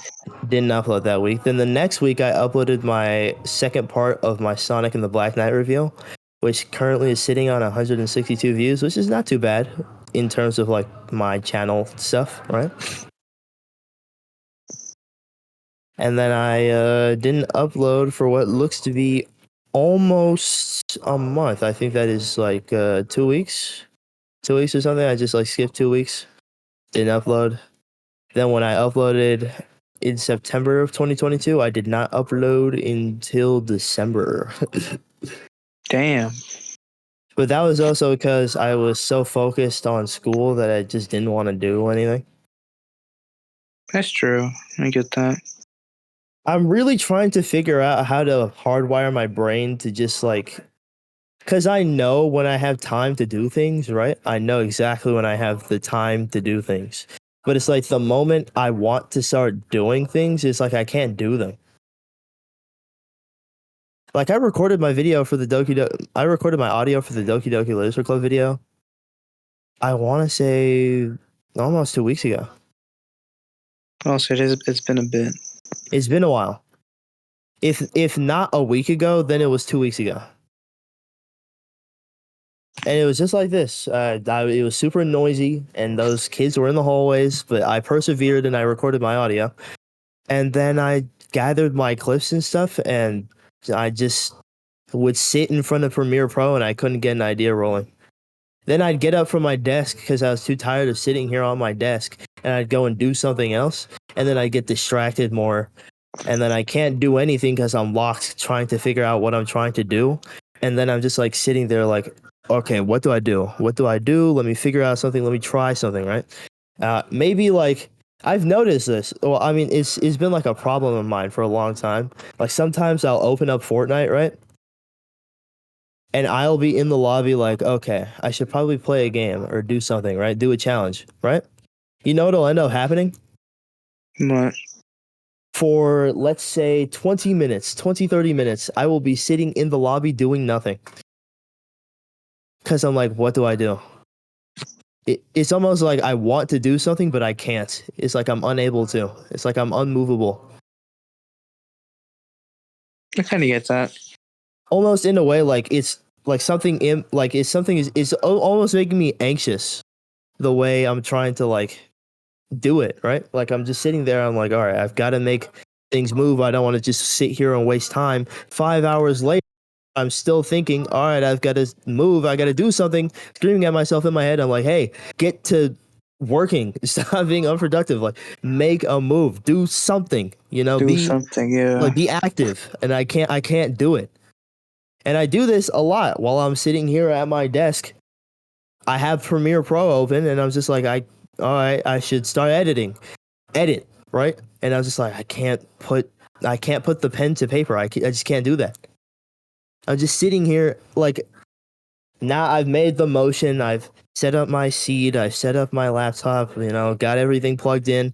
didn't upload that week. Then the next week, I uploaded my second part of my Sonic and the Black Knight review, which currently is sitting on 162 views, which is not too bad. in terms of like my channel stuff, right? And then I didn't upload for what looks to be almost a month. I think that is like 2 weeks. 2 weeks or something. I just like skipped 2 weeks. Didn't upload. Then when I uploaded in September of 2022, I did not upload until December. Damn. But that was also because I was so focused on school that I just didn't want to do anything. That's true. I get that. I'm really trying to figure out how to hardwire my brain to just like, because I know when I have time to do things, right? I know exactly when I have the time to do things. But it's like the moment I want to start doing things, it's like I can't do them. Like I recorded my video for the I recorded my audio for the Doki Doki Literature Club video. I want to say almost 2 weeks ago. Oh, so it's been a bit. It's been a while. If not a week ago, then it was 2 weeks ago. And it was just like this. It was super noisy, and those kids were in the hallways, but I persevered and I recorded my audio. And then I gathered my clips and stuff, and I just would sit in front of Premiere Pro, and I couldn't get an idea rolling. Then I'd get up from my desk because I was too tired of sitting here on my desk, and I'd go and do something else, and then I'd get distracted more. And then I can't do anything because I'm locked trying to figure out what I'm trying to do. And then I'm just like sitting there like, okay, what do I do? What do I do? Let me figure out something. Let me try something, right? Maybe like I've noticed this. Well, I mean, it's been like a problem of mine for a long time. Like sometimes I'll open up Fortnite, right? And I'll be in the lobby like, okay, I should probably play a game or do something, right? Do a challenge, right? You know what'll end up happening? What? For let's say 20 minutes, 30 minutes, I will be sitting in the lobby doing nothing. Because I'm like, what do I do? It's almost like I want to do something, but I can't. It's like I'm unable to. It's like I'm unmovable. I kind of get that. Almost in a way, like it's like something is almost making me anxious. The way I'm trying to like do it, right? Like I'm just sitting there. I'm like, all right, I've got to make things move. I don't want to just sit here and waste time. 5 hours later, I'm still thinking, all right, I've got to move. I got to do something. Screaming at myself in my head. I'm like, hey, get to working. Stop being unproductive. Like, make a move. Do something. You know, do something. Yeah. Like, be active. And I can't do it. And I do this a lot while I'm sitting here at my desk. I have Premiere Pro open, and I'm just like, all right, I should start edit, right? And I was just like, I can't put the pen to paper. I just can't do that. I'm just sitting here like, now I've made the motion. I've set up my seat. I've set up my laptop, you know, got everything plugged in.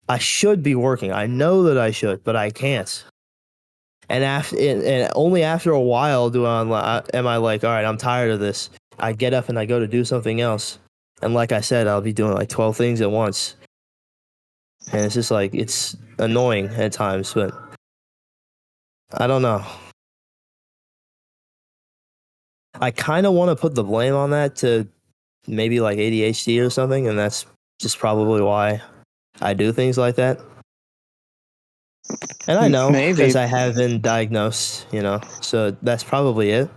I should be working. I know that I should, but I can't. And only after a while am I like, all right, I'm tired of this. I get up and I go to do something else. And like I said, I'll be doing like 12 things at once. And it's just like, it's annoying at times, but I don't know. I kind of want to put the blame on that to maybe like ADHD or something. And that's just probably why I do things like that. And I know because I have been diagnosed, you know, so that's probably it.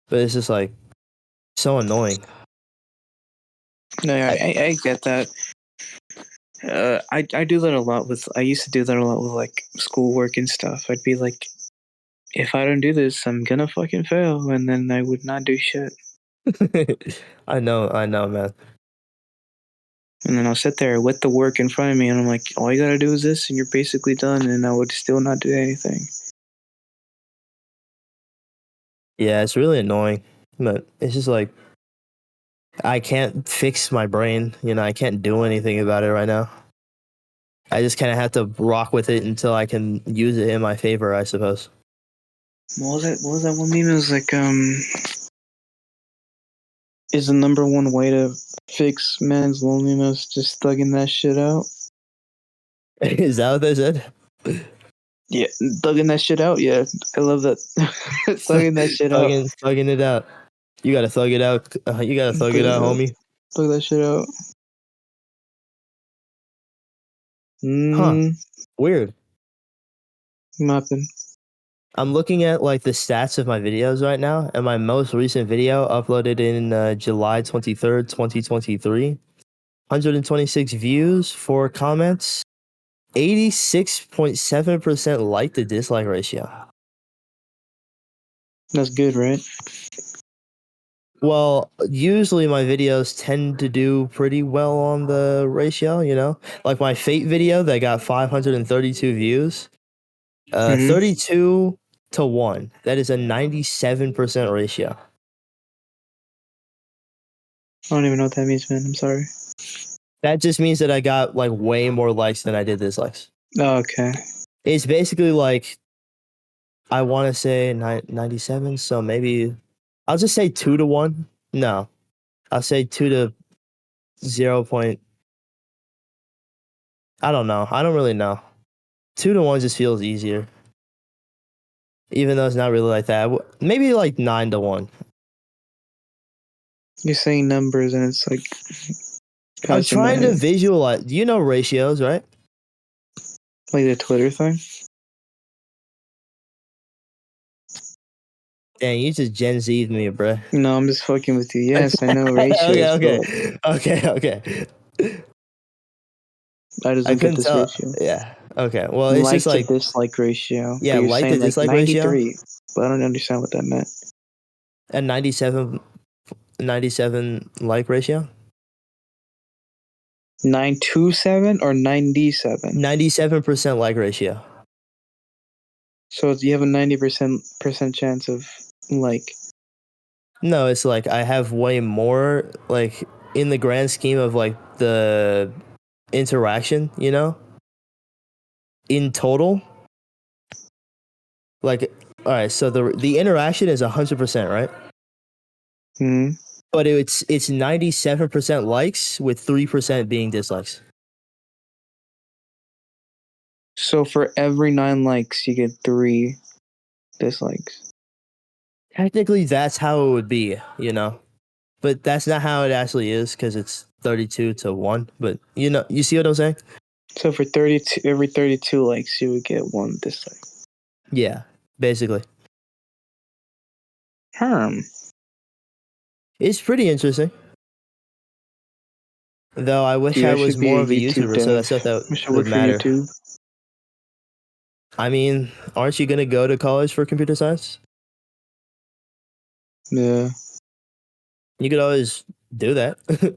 But it's just like so annoying. No, I get that. I do that a lot with. I used to do that a lot with like schoolwork and stuff. I'd be like, if I don't do this, I'm gonna fucking fail, and then I would not do shit. I know, man. And then I'll sit there with the work in front of me, and I'm like, all you gotta do is this, and you're basically done. And I would still not do anything. Yeah, it's really annoying, but it's just like I can't fix my brain. You know, I can't do anything about it right now. I just kind of have to rock with it until I can use it in my favor, I suppose. What was that one meme? It was like, is the number one way to fix men's loneliness just thugging that shit out? Is that what they said? Yeah, thugging that shit out. Yeah, I love that. Thugging that shit out. Thugging it out. You gotta thug it out. You gotta thug it out, homie. Look that shit out. Huh. Weird. Nothing. I'm looking at like the stats of my videos right now, and my most recent video uploaded in July 23rd, 2023. 126 views, 4 comments, 86.7% like to dislike ratio. That's good, right? Well, usually my videos tend to do pretty well on the ratio, you know? Like my Fate video that got 532 views, 32 to 1. That is a 97% ratio. I don't even know what that means, man. I'm sorry. That just means that I got like way more likes than I did dislikes. Oh, okay. It's basically like, I want to say 97, so maybe I'll just say 2 to 1. No, I'll say 2 to 0. I don't know. I don't really know. 2 to 1 just feels easier, even though it's not really like that. Maybe like 9 to 1. You're saying numbers, and it's like. I'm trying to visualize. You know ratios, right? Like the Twitter thing? Dang, you just Gen Z'd me, bro. No, I'm just fucking with you. Yes, I know ratios. Okay. I just don't get this ratio. Yeah. Okay. Well, it's just like dislike ratio. Yeah, but you're like saying to dislike 93, ratio. but I don't understand what that meant. A 97 like ratio. 927 or 97? 97% like ratio. So you have a 90% chance of like. No, it's like I have way more, like in the grand scheme of like the interaction, you know, in total. Like, all right, so the interaction is 100%, right? Hmm. But it's 97% likes with 3% being dislikes. So for every 9 likes, you get 3 dislikes. Technically, that's how it would be, you know, but that's not how it actually is because it's 32 to 1. But you know, you see what I'm saying? So for every 32 likes, you would get 1 dislike. Yeah, basically. It's pretty interesting. Though I wish Dude, I I was should be more a of a YouTube YouTuber, dev. so that's stuff that I should would work for matter. YouTube. I mean, aren't you gonna go to college for computer science? Yeah. You could always do that. I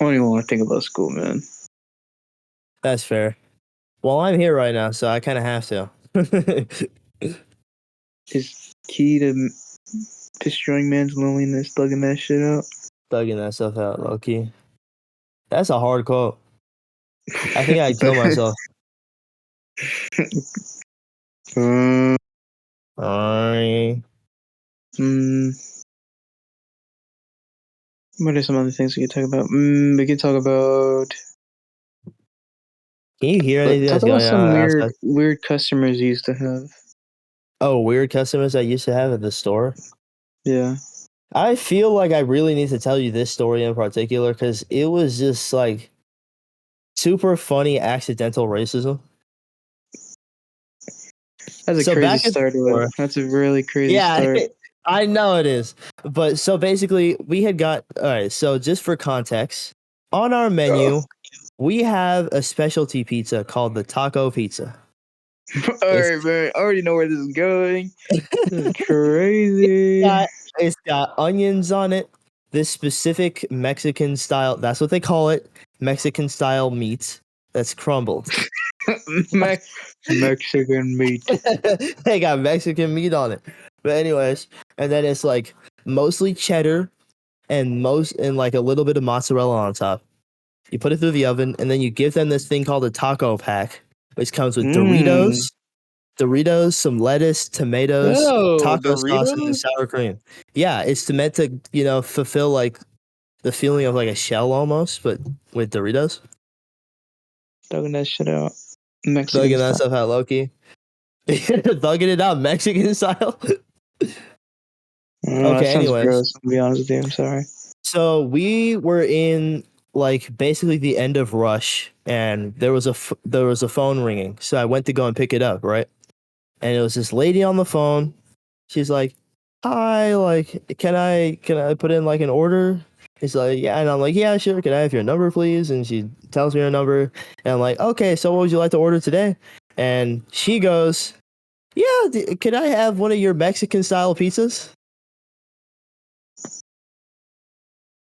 don't even want to think about school, man. That's fair. Well, I'm here right now, so I kind of have to. Is key to destroying man's loneliness, thugging that shit out. Thugging that stuff out, low key. That's a hard quote. I think I'd kill myself. What are some other things we could talk about? We could talk about. Can you hear anything that's talk about going some on outside? weird customers you used to have. Oh, weird customers I used to have at the store? Yeah. I feel like I really need to tell you this story in particular because it was just like super funny accidental racism. That's a crazy start to it. That's a really crazy start. I know it is. But so basically, we had got all right. So just for context, on our menu, we have a specialty pizza called the taco pizza. All right, man. I already know where this is going. This is crazy. It's got onions on it. This specific Mexican style, that's what they call it, Mexican style meat that's crumbled. Mexican meat. They got Mexican meat on it. But anyways, and then it's like mostly cheddar and like a little bit of mozzarella on top. You put it through the oven and then you give them this thing called a taco pack, which comes with Doritos, some lettuce, tomatoes, taco sauce, and sour cream. Yeah, it's meant to, you know, fulfill like the feeling of like a shell almost, but with Doritos. Thugging that shit out. Mexican Thugging that stuff out, Loki. Thugging it out, Mexican style. That Okay, sounds anyways. gross. To be honest with you, I'm sorry. So we were in like basically the end of rush, and there was a phone ringing. So I went to go and pick it up, right? And it was this lady on the phone. She's like, "Hi, like, can I put in like an order?" He's like, "Yeah," and I'm like, "Yeah, sure. Can I have your number, please?" And she tells me her number, and I'm like, "Okay, so what would you like to order today?" And she goes, "Yeah, could I have one of your Mexican style pizzas?"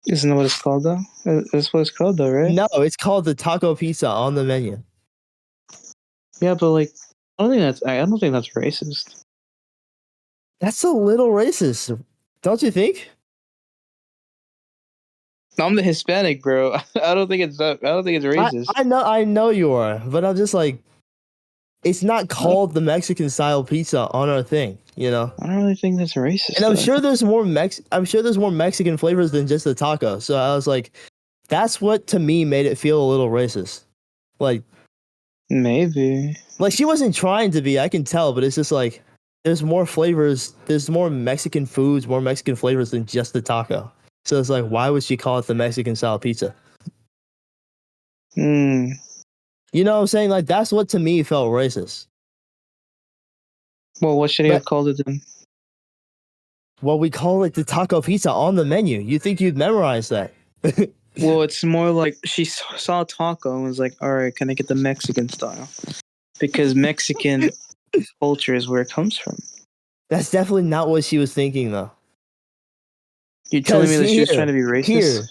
Isn't that what it's called though? That's what it's called though, right? No, it's called the taco pizza on the menu. Yeah, but like, I don't think that's racist. That's a little racist, don't you think? I'm the Hispanic, bro. I don't think it's racist. I know you are, but I'm just like, it's not called the Mexican style pizza on our thing, you know. I don't really think that's racist. And I'm though. sure there's more Mexican flavors than just the taco. So I was like, that's what to me made it feel a little racist. Like Maybe. she wasn't trying to be, I can tell, but it's just like there's more flavors, there's more Mexican foods, more Mexican flavors than just the taco. So it's like, why would she call it the Mexican style pizza? Hmm. You know what I'm saying? Like that's what to me felt racist. Well, what should he But have called it then? well, we call it the taco pizza on the menu. You think you'd memorize that? Well, it's more like she saw taco and was like, "All right, can I get the Mexican style?" Because Mexican culture is where it comes from. That's definitely not what she was thinking, though. You're telling me that she was trying to be racist?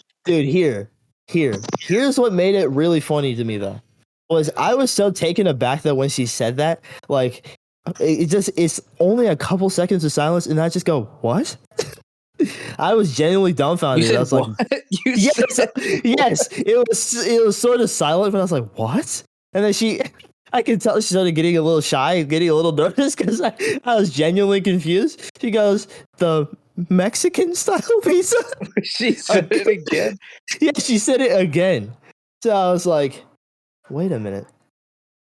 Here's what made it really funny to me, though. Was I was so taken aback that when she said that, like, it's only a couple seconds of silence, and I just go, "What?" I was genuinely dumbfounded. You said I was what? like, yes. It was sort of silent, but I was like, "What?" And then I could tell she started getting a little shy, getting a little nervous because I was genuinely confused. She goes, "The Mexican style pizza." She said it again. Yeah, she said it again. So I was like, "Wait a minute,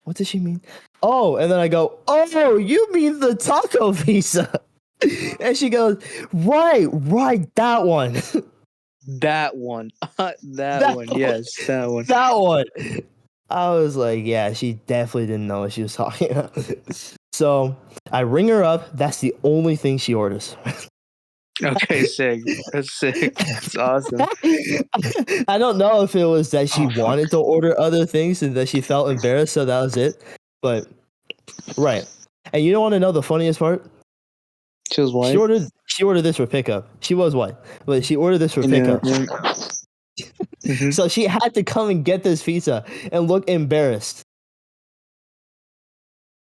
what does she mean?" Oh, and then I go, "Oh, you mean the taco pizza?" And she goes, right, that one. That one. that one. Yes, that one. That one. I was like, yeah, she definitely didn't know what she was talking about. So I ring her up. That's the only thing she orders. Okay, sick. That's sick. That's awesome. I don't know if it was that she Oh, fuck. wanted to order other things and that she felt embarrassed, so that was it. But right. And you don't want to know the funniest part? She was white. She ordered this for pickup. She was white, but she ordered this for pickup. Mm-hmm. So she had to come and get this pizza and look embarrassed.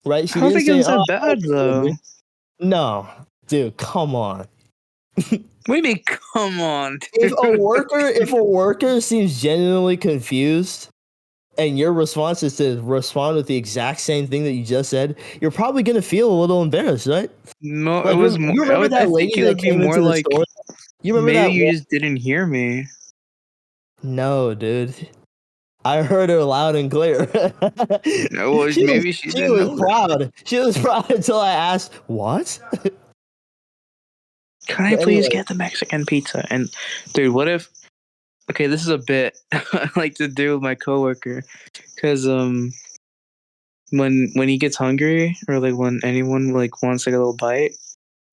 Right? She I don't didn't think it was say, that bad though. No, dude, come on. What do you mean, come on? If a worker seems genuinely confused and your response is to respond with the exact same thing that you just said, you're probably gonna feel a little embarrassed, right? No, Like, it was more. you remember I that think lady it that would be came more into the like store? You remember maybe that? you just didn't hear me. No, dude. I heard her loud and clear. No, well, maybe she didn't was know. proud. She was proud until I asked, "What?" Can I please get the Mexican pizza? And dude, what if? Okay, this is a bit I like to do with my coworker, because when he gets hungry or like when anyone like wants like a little bite,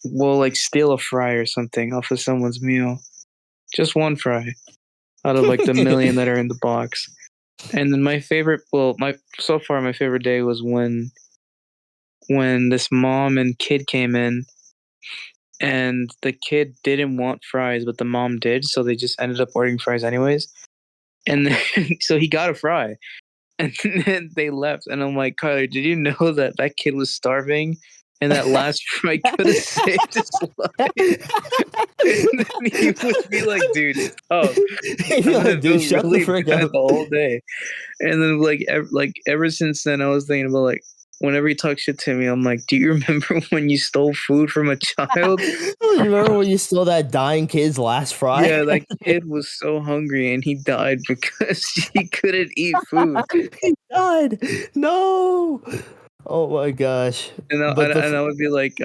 we'll like steal a fry or something off of someone's meal, just one fry out of like the million that are in the box. And then my favorite, well, my favorite day was when this mom and kid came in, and the kid didn't want fries, but the mom did, so they just ended up ordering fries anyways. And then, so he got a fry, and then they left. And I'm like, Kyler, did you know that kid was starving, and that last fry could have saved his life? And then he would be like, dude, stop. I'm gonna feel really bad the whole day. And then ever since then, I was thinking about like, whenever he talks shit to me, I'm like, do you remember when you stole food from a child? You remember when you stole that dying kid's last fry? Yeah, that kid was so hungry and he died because he couldn't eat food. He died. No. Oh my gosh. And I would be like,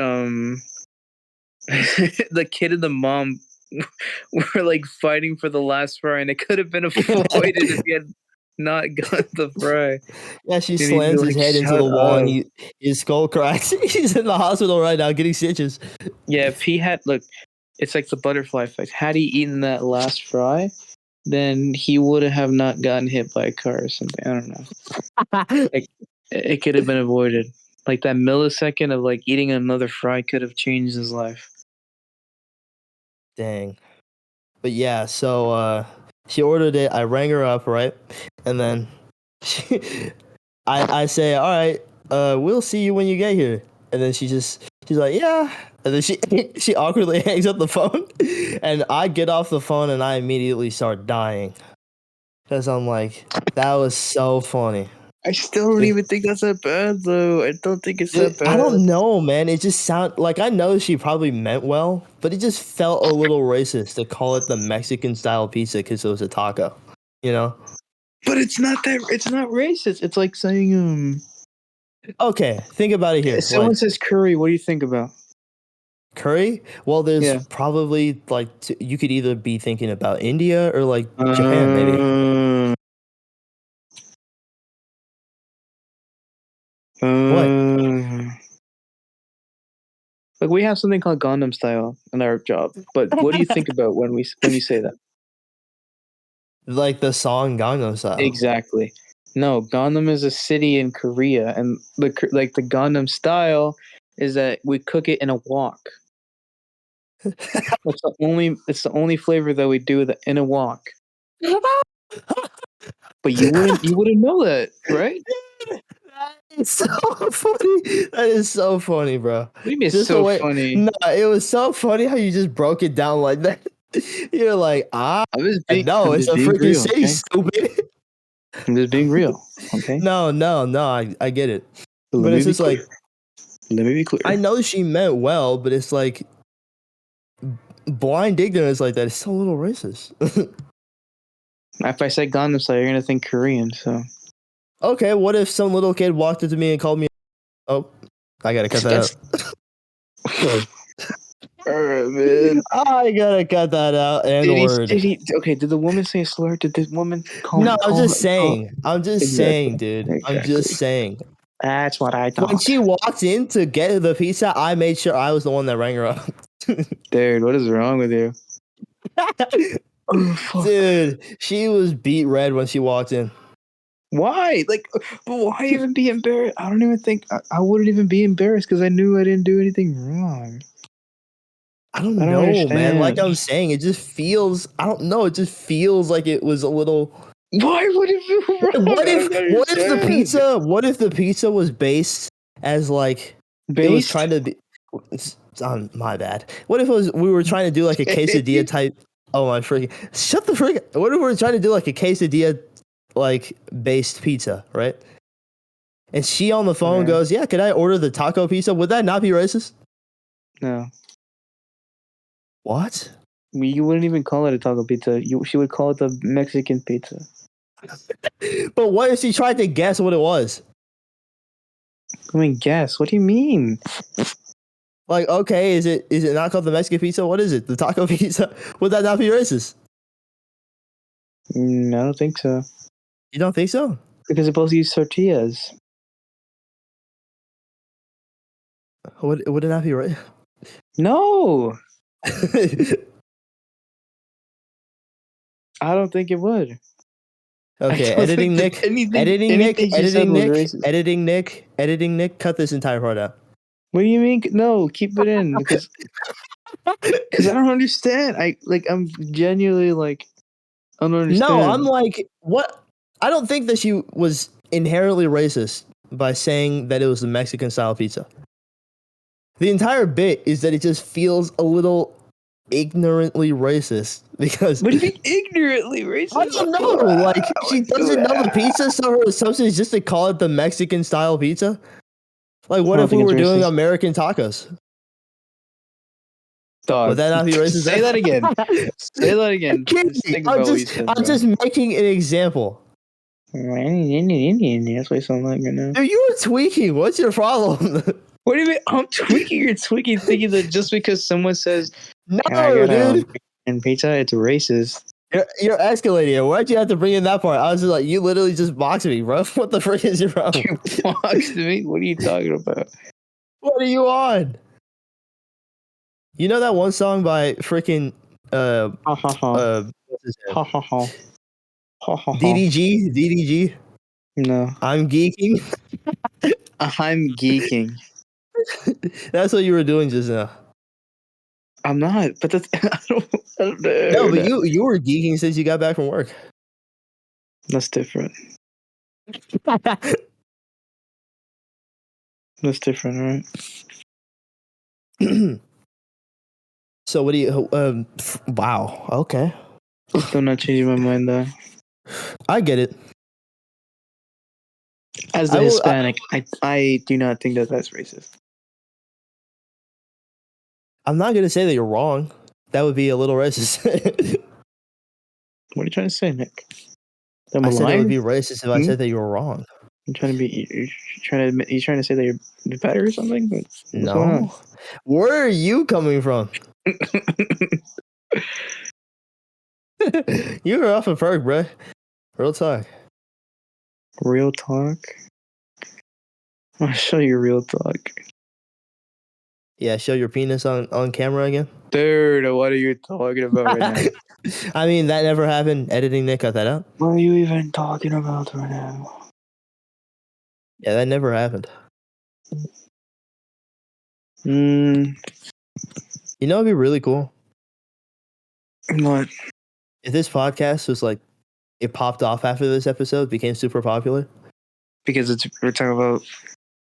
The kid and the mom were like fighting for the last fry, and it could have been avoided if he had not got the fry. Yeah, she And he'd be slams his like, head into the "Shut wall and up." his skull cracks. He's in the hospital right now getting stitches. Yeah, if he had it's like the butterfly effect. Had he eaten that last fry, then he would have not gotten hit by a car or something. I don't know. Like it could have been avoided. Like that millisecond of like eating another fry could have changed his life. Dang. But yeah, so she ordered it. I rang her up, right? And then I say, all right, we'll see you when you get here. And then she's like, yeah. And then she awkwardly hangs up the phone. And I get off the phone and I immediately start dying. Because I'm like, that was so funny. I still don't even think that's that bad, though. I don't think it's that bad. I don't know, man. It just sound like I know she probably meant well, but it just felt a little racist to call it the Mexican style pizza because it was a taco, you know? But it's not that. It's not racist. It's like saying Okay, think about it here. If someone Like, says curry, what do you think about? curry? Well, there's Yeah. probably like you could either be thinking about India or like Japan, maybe. What? Like we have something called Gangnam Style in our job, but what do you think about when you say that? Like the song Gangnam Style. Exactly. No, Gangnam is a city in Korea, and the Gangnam Style is that we cook it in a wok. It's the only flavor that we do in a wok. But you wouldn't know that, right? It's so funny. That is so funny, bro. What do you mean it's Just so the way, funny? No, it was so funny how you just broke it down like that. You're like, I'm just no, it's a being freaking real, city, okay? stupid. I'm just being real, okay? No, I get it. Let But me it's be just clear. like, Let me be clear. I know she meant well, but it's like blind ignorance like that is so a little racist. If I say Gangnam Style, you're gonna think Korean. So Okay, what if some little kid walked up to me and called me? Oh, I gotta cut that out. Alright, man. I gotta cut that out. Did the woman say a slur? Did the woman call? No, I'm just saying, Exactly. dude. Exactly. I'm just saying. That's what I When thought. she walked in to get the pizza, I made sure I was the one that rang her up. Dude, what is wrong with you? Oh, fuck. Dude, she was beet red when she walked in. Why? Like, but why even be embarrassed? I don't even think I wouldn't even be embarrassed because I knew I didn't do anything wrong. I don't know, understand. man. Like I'm saying, it just feels. I don't know. It just feels like it was a little. Why would it be wrong? What if the pizza was based as like it was trying to be? My bad. What if we were trying to do like a quesadilla type? Oh my freaking! Shut the freak! What if we were trying to do like a quesadilla like based pizza, right? And she on the phone goes, "Yeah, could I order the taco pizza?" Would that not be racist? No. What? You wouldn't even call it a taco pizza. She would call it the Mexican pizza. But what if she tried to guess what it was? I mean, guess. What do you mean? Like, okay, is it not called the Mexican pizza? What is it? The taco pizza? Would that not be racist? I don't think so. You don't think so? Because they both use tortillas. Would it not be right? No. I don't think it would. Okay, editing Nick, cut this entire part out. What do you mean? No, keep it in because I don't understand. I'm genuinely like I don't understand. No, I'm like, what? I don't think that she was inherently racist by saying that it was a Mexican style pizza. The entire bit is that it just feels a little ignorantly racist because. What do you mean ignorantly racist? I don't know. Like she doesn't know the pizza, so her assumption is just to call it the Mexican style pizza. Like, what if we were doing American tacos? Dog. Would that not be racist? Say that again. Say that again. I'm just making an example. Indian. That's what I sound like right now. Dude, you were tweaking. What's your problem? What do you mean? I'm tweaking. You're tweaking, thinking that just because someone says, No, "I got dude. and pizza," it's racist. You're escalating it. Why'd you have to bring in that part? I was just like, you literally just boxed me, bro. What the frick is your problem? You boxed me? What are you talking about? What are you on? You know that one song by freaking Ha ha ha. what's his name? Ha ha ha. Ha ha ha. DDG? No. I'm geeking. I'm geeking. That's what you were doing just now. I'm not, but that's I don't know. No, but you were geeking since you got back from work. That's different. That's different, right? So what do you? Wow. Okay. Still not changing my mind though. I get it. As the Hispanic, I do not think that that's racist. I'm not gonna say that you're wrong. That would be a little racist. What are you trying to say, Nick? I said it would be racist if I said that you were wrong. I'm trying to be. You're trying to say that you're better or something? What's no. Going on? Where are you coming from? You were off a perk, bro. Real talk. Real talk. I'll show you real talk. Yeah, show your penis on camera again. Dude, what are you talking about right now? I mean, that never happened. Editing Nick cut that out. What are you even talking about right now? Yeah, that never happened. You know, it'd be really cool. What? If this podcast was like, it popped off after this episode, became super popular. Because we're talking about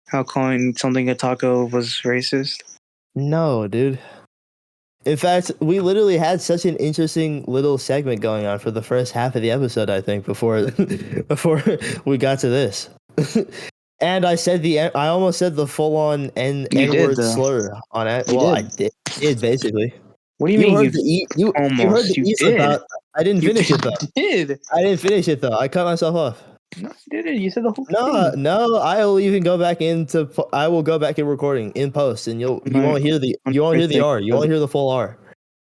how calling something a taco was racist. No, dude. In fact, we literally had such an interesting little segment going on for the first half of the episode, I think, before we got to this. And I almost said the full-on N-word slur on it. Well, I did basically. What do you mean? You heard the E slip out. I didn't finish it though. I didn't finish it though. I cut myself off. No, you didn't. You said the whole thing. No. I will even go back I will go back in recording in post, and you won't hear the R. You won't hear the full R.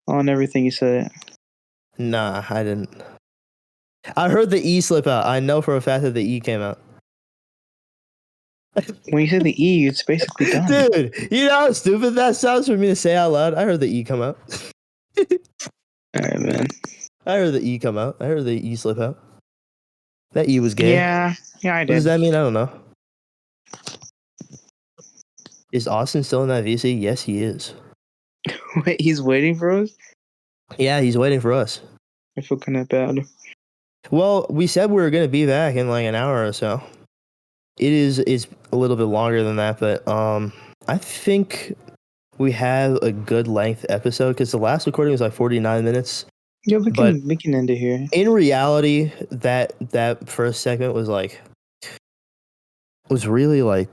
On everything you said. Nah, I didn't. I heard the E slip out. I know for a fact that the E came out. When you say the E, it's basically done. Dude, you know how stupid that sounds for me to say out loud? I heard the E come out. Alright, man. I heard the E come out. I heard the E slip out. That E was gay. Yeah, I did. What does that mean? I don't know. Is Austin still in that VC? Yes, he is. Wait, he's waiting for us? Yeah, he's waiting for us. I feel kind of bad. Well, we said we were going to be back in like an hour or so. It's a little bit longer than that, but I think we have a good length episode because the last recording was like 49 minutes. Yeah, we can end it here. In reality, that first segment was really like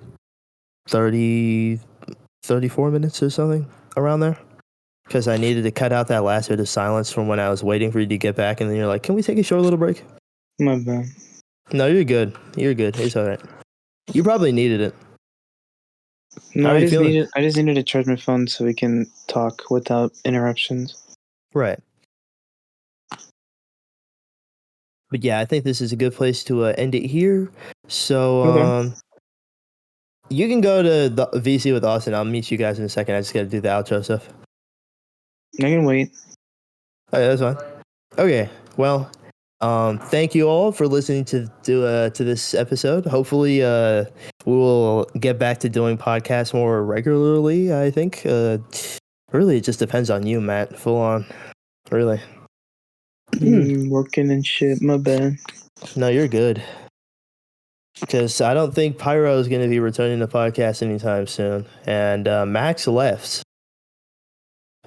34 minutes or something around there. Because I needed to cut out that last bit of silence from when I was waiting for you to get back, and then you're like, "Can we take a short little break?" My bad. No, you're good. You're good. It's all right. You probably needed it. No, I just needed to charge my phone so we can talk without interruptions. Right. But yeah, I think this is a good place to end it here. So you can go to the VC with Austin. I'll meet you guys in a second. I just got to do the outro stuff. I can wait. Okay, that's fine. Okay, well, thank you all for listening to this episode. Hopefully, we will get back to doing podcasts more regularly. I think. Really, it just depends on you, Matt. Full on, really. Working and shit. My bad. No, you're good. Because I don't think Pyro is going to be returning to podcast anytime soon, and Max left.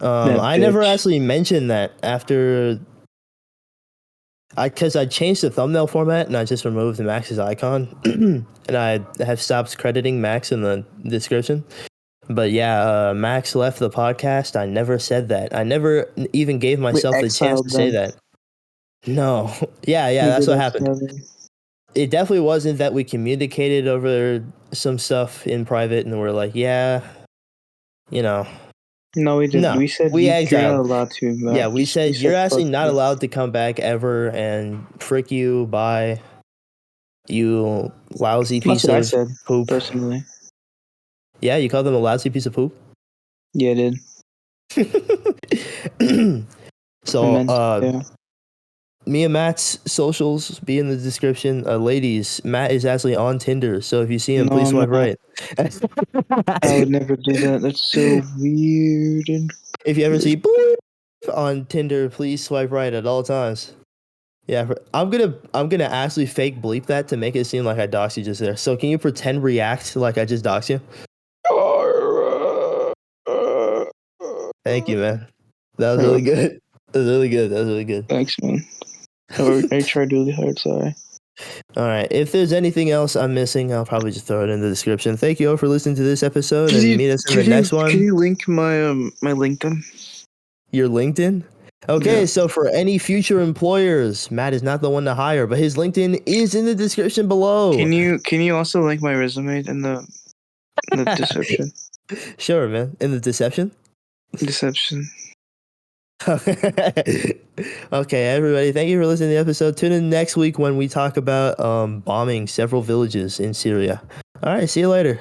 I never actually mentioned that after because I changed the thumbnail format and I just removed Max's icon and I have stopped crediting Max in the description. But yeah, Max left the podcast. I never said that. I never even gave myself the chance to say that. No. Yeah, that's what happened. it definitely wasn't that we communicated over some stuff in private and we're like, yeah, you know. No, we didn't. No, We said we you're not exiled. allowed to. Yeah, we said you're actually fuck not you. allowed to come back ever, and frick you, bye, you lousy That's piece what I of said poop. personally. Yeah, you called them a lousy piece of poop. Yeah, I did. So, Yeah. me and Matt's socials be in the description. Ladies, Matt is actually on Tinder, so if you see him, No, please I'm swipe not. right. I would never do that. That's so weird. And If you ever see bleep on Tinder, please swipe right at all times. Yeah, I'm gonna actually fake bleep that to make it seem like I doxed you just there. So can you pretend react like I just doxed you? Thank you, man. That was really good. That was really good. That was really good. Thanks, man. I tried really hard. Sorry. All right. If there's anything else I'm missing, I'll probably just throw it in the description. Thank you all for listening to this episode, and meet us in the next one. Can you link my my LinkedIn? Your LinkedIn? Okay, Yeah. so for any future employers, Matt is not the one to hire, but his LinkedIn is in the description below. Can you also link my resume in the description? Sure, man. In the deception? Deception. Okay, everybody, thank you for listening to the episode. Tune in next week when we talk about bombing several villages in Syria. All right, see you later.